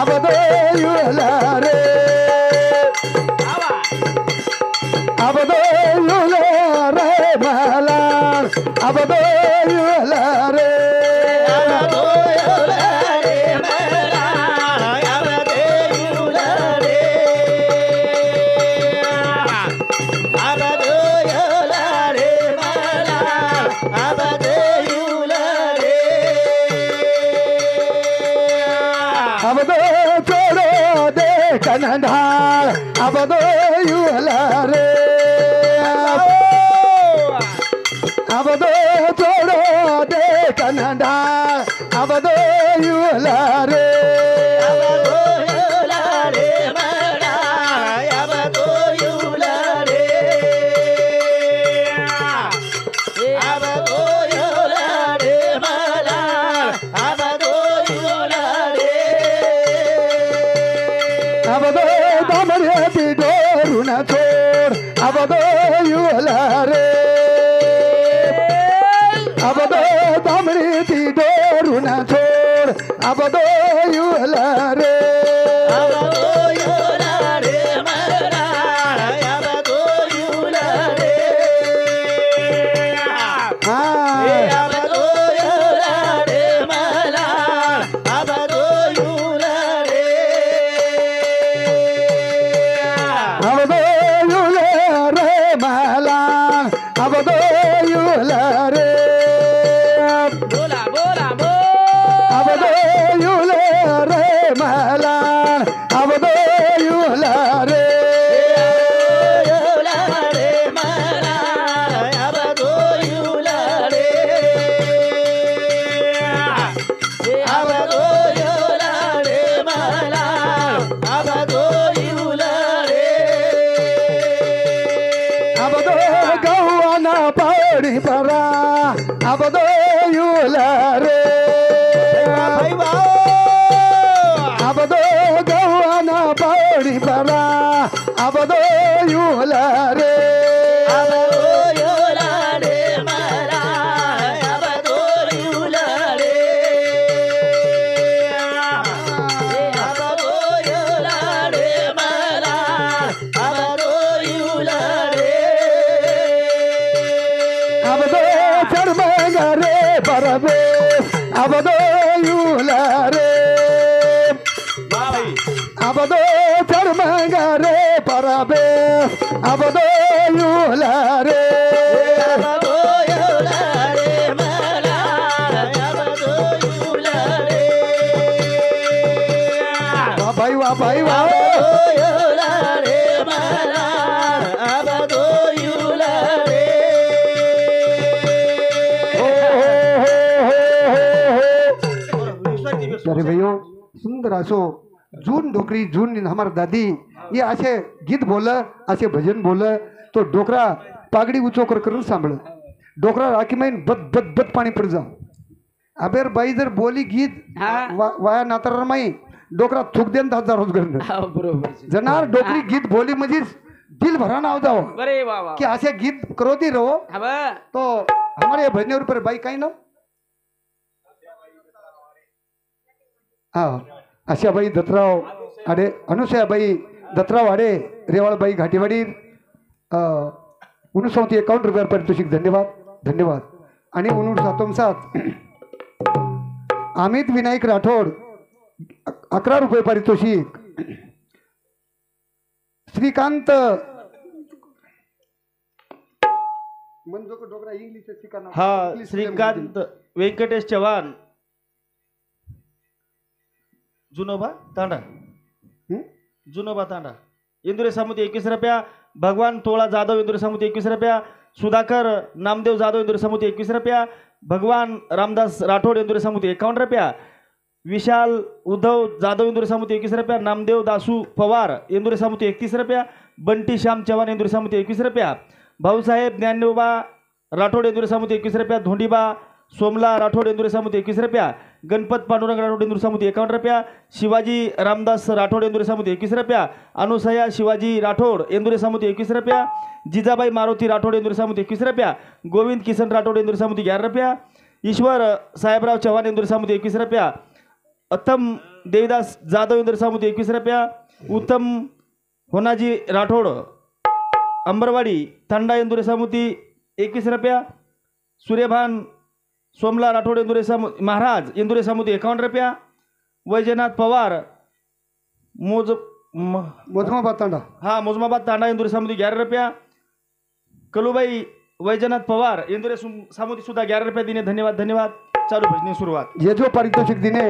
अबदो युले रे हवा अबदो युले रे महला अबदो युले रे अबदो युले रे महला अबदो युले रे अबदो युले रे महला अबदो युले रे अबदो छोड़ो दे कन्हार अबदो युले रे अबदो छोड़ो दे कन्हार अबदो युले रे अबदो युले रे मरा अबदो युले रे अबदो युले रे मरा अबदो युले रे अबदो दमरे डोरून छोड़ अबदो युले रे अबदो दमरे डोरून छोड़ अबदो युले रे अबदो युले रे मरा अबदो युले रे अबदो युले रे मरा अबदो युले रे अबदो युले रे महला अबदो युले रे बोला बोला बोल अबदो युले रे महला अबदो युले रे युले रे महला अबदो युले रे अबदो युले रे महला अबदो युले रे अबदो गौवाना पड़ी परा अबदो युले रे अबदो गौवाना पड़ी परा अबदो युले रे अबदो युले रे मरा अबदो युले रे अबदो युले रे मरा अबदो युले परबेस आबदो युला रे बाई आबदो चरमंगा रे परबेस आबदो युला रे भाई वाह भाई वाह अरे भैया सुंदर असो जून डोकरी जून हमार दादी ये असे गीत बोल असे भजन बोल तो डोकरा पागडी उचोकर करून सांभाळ डोकरा राखी माहीन बद बद बद पाणी पड जाऊ अबेर बाई जर बोली गीत वाया नातार माई डोकरा थूक देन 10,000 रोजगार बरोबर जनार डोकरी गीत बोली म्हणजे दिल भरा नाव जाओ बरे बाबा कि असे गीत करोती रहो तो हमारे भजने पर बाई काही ना हाँ आशाबाई दत्तराव आडे अनुसयाबाई दत्तराव आडे रेवाळबाई घाटेवाडी 51 रुपया पारितोषिक धन्यवाद धन्यवाद आणि 59 अमित विनायक राठोड 11 रुपये पारितोषिक श्रीकांत डोगरा इंग्लिश हा श्रीकांत व्यंकटेश चव्हाण जुनोबा तांडा जुनोबा तांडा इंदुरे सामुती 21 रुपया भगवान तोळा जाधव इंदुरे सामुती 21 रुपया सुधाकर नामदेव जाधव इंदुरे सामुती 21 रुपया भगवान रामदास राठोड इंदुरे सामुती 51 रुपया विशाल उद्धव जाधव इंदुरे सामुती 21 रुपया नामदेव दासू पवार इंदुरे सामुती 31 रुपया बंटी श्याम चव्हाण इंदुरे सामुती 21 रुपया भाऊसाहेब ज्ञानोबा राठोड इंदुरे सामुती 21 रुपया धोंडीबा सोमला राठोड इंदुरे सामुती 21 रुपया गणपत पांडुरंग राठोड इंदुरे सामुती 51 रुपया शिवाजी रामदास राठोड इंदुरे सामुती 21 रुपया अनुसया शिवाजी राठोड इंदुरे सामुती 21 रुपया जिजाबाई मारुती राठोड इंदुरे सामुती 21 रुपया गोविंद किसन राठोड इंदुरे सामुती 11 रुपया ईश्वर साहेबराव चव्हाण इंदुरे सामुती 21 रुपया उत्तम देवदास जाधव इंदुरे सामुती 21 रुपया उत्तम होनाजी राठोड अंबरवाडी थांडा इंदुरे सामुती 21 रुपया सूर्यभान सोमला राठोड इंदुरे महाराज इंदुरे सामुती 51 रुपया वैजनाथ पवार मोजमाबाद तांडा हा मोजमाबाद तांडा इंदुरे सामुती 11 रुपया कलुबाई वैजनाथ पवार इंदुरे सामुती सुद्धा 11 रुपया दिने धन्यवाद धन्यवाद चालू भजनी सुरुवात ये जो पारितोषिक दिने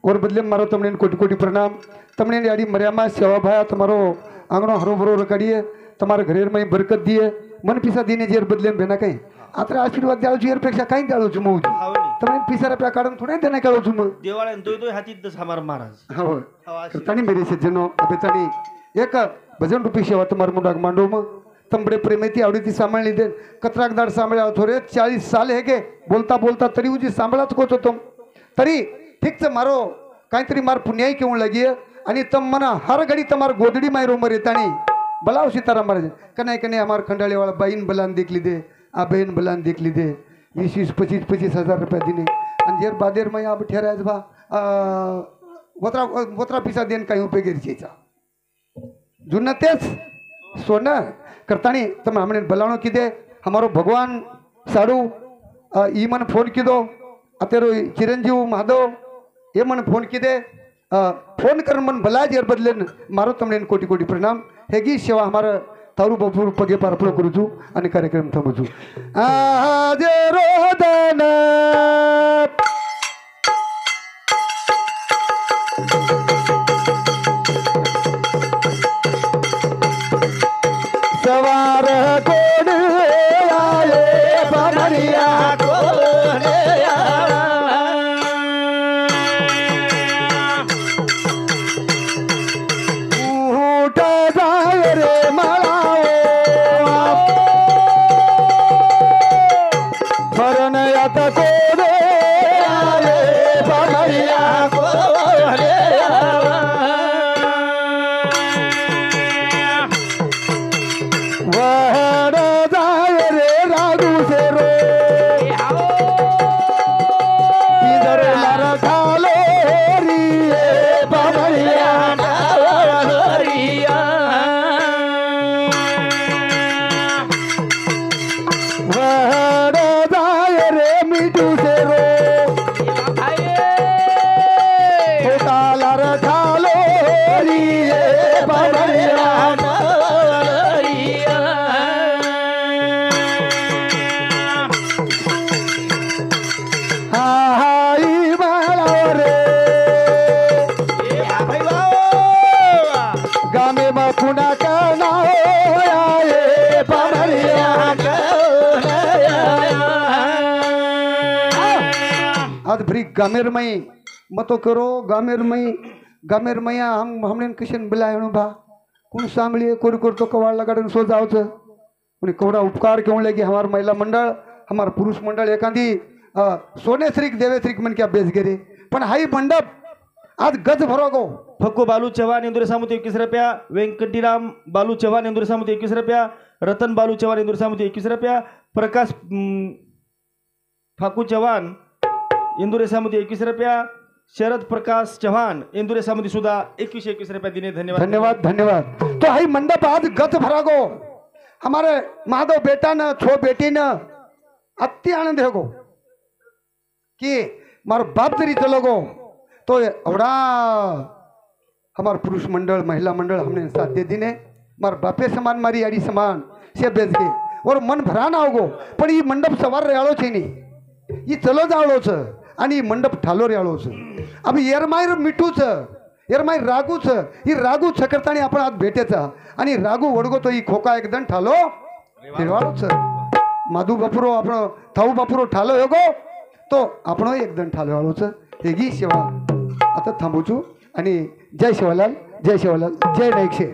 और बदले मारो तमने कोटि कोटि प्रणाम तमने याडी मर्यामा सेवा भाया तुम्हारो आंगणो हरो भरो रकाड़िए तुम्हारे घरेर में बरकत दिए मन पिसा दिने जेर बदले में बेना कहीं आता आशीर्वाद द्यावं जेर पेक्षा काही द्यावं छु मग तमने पिसा रुपया काढून थोडे देना काढू छु मग देवाळ्यान दोय हाती दस हमार महाराज हो करतानी मेरे सज्जनो अबेतानी एक भजन रूपी सेवा तुम्हारे मुंडाक मांडो मग तंबडे प्रेमेती आवडी ती सांभाळली दे कतराकदार सांभाळ्या थोडे 40 साल है के बोलता बोलता तरी उजी सांभाळत कोतो तुम तरी ठीकच मारो काहीतरी मार पुण्याई केवण लगी आणि तम मना हर घडी तमार गोदडी मायरो मरे ताणी बलाव सीताराम महाराज कनाय कने हमार खंडाळे वाला बाईन बलान देखली दे आ बहन बलान देखली दे 20-25 हजार रुपया दिने आणि जेर बादेर मै अब ठेरायच बा वत्रा पिसा देन काही उपयोग घ्यायचा जुन्न तेच सोनं करतानी तम हमने बलावणो किदे हमारो भगवान साडू ई मन फोन किदो अतेरो चिरंजीव माधव ये मन फोन किदे फोन कर मन बला जेर बदलेन मारो तमने कोटि कोटि प्रणाम हेगी सेवा हमारा तारू बापू पगे पारपळ करू छु आणि कार्यक्रम थांबू छु आज रोदन सवार कोण आले बाबरिया कोण ऊट जाय रे मरण आता कोण आले बाबरिया कोण गामे मा पुना का नाव आये पामरिया आज भरी गामेर मई मतो करो गामेर मैया हमने किशन बिलायणो भा कुण सांगली कोरी कोर तो कवाड़ लगाड़न सो जावच उन्हें कवड़ा उपकार क्यों लेगी हमार महिला मंडल हमार पुरुष मंडल एखादी सोनेश्रीक देवेश्रीक मन क्या बेच गेरे पण हाई मंडप आज गज भरो गो फक्को बालू चव्हाण इंदुरी सामुती 21 रुपया, व्यंकटीराम बालू चव्हाण इंदुरी सामुती 21 रुपया, रतन बालू चव्हाण इंदुरी सामुती 21 रुपया, प्रकाश फाकू चव्हाण इंदुरी सामुती 21 रुपया, शरद प्रकाश चव्हाण इंदुरी सामुती सुद्धा 21 रुपया दिने धन्यवाद धन्यवाद धन्यवाद। तो हाई मंडप आज गज भरा गो हमारे माधव बेटा न छो बेटी न अति आनंद है गो कि मारो बाप जरी चलो गो तो अवड़ा हमार पुरुष मंडल महिला मंडल हमने साथ दे दीने मार बापे समान मारी आड़ी समान से बेच गए और मन भरा ना होगो पण ये मंडप सवार रेळो छे नी ये चलो जावळो छ आणि मंडप ठालो रेळो छ अब येरमायर मिठू छ येरमायर रागू छ ही रागू छकरतानी आपण आज भेटेचा आणि रागू वडगो तो ही खोका एकदम ठालो रेवाळो छ माधू बापुरो आपण थाऊ बापुरो ठालो होगो तो आपण एकदम ठालो वाळो छ हेगी सेवा आता थांबूचू आणि जय शिवलाल जय नाईकशे।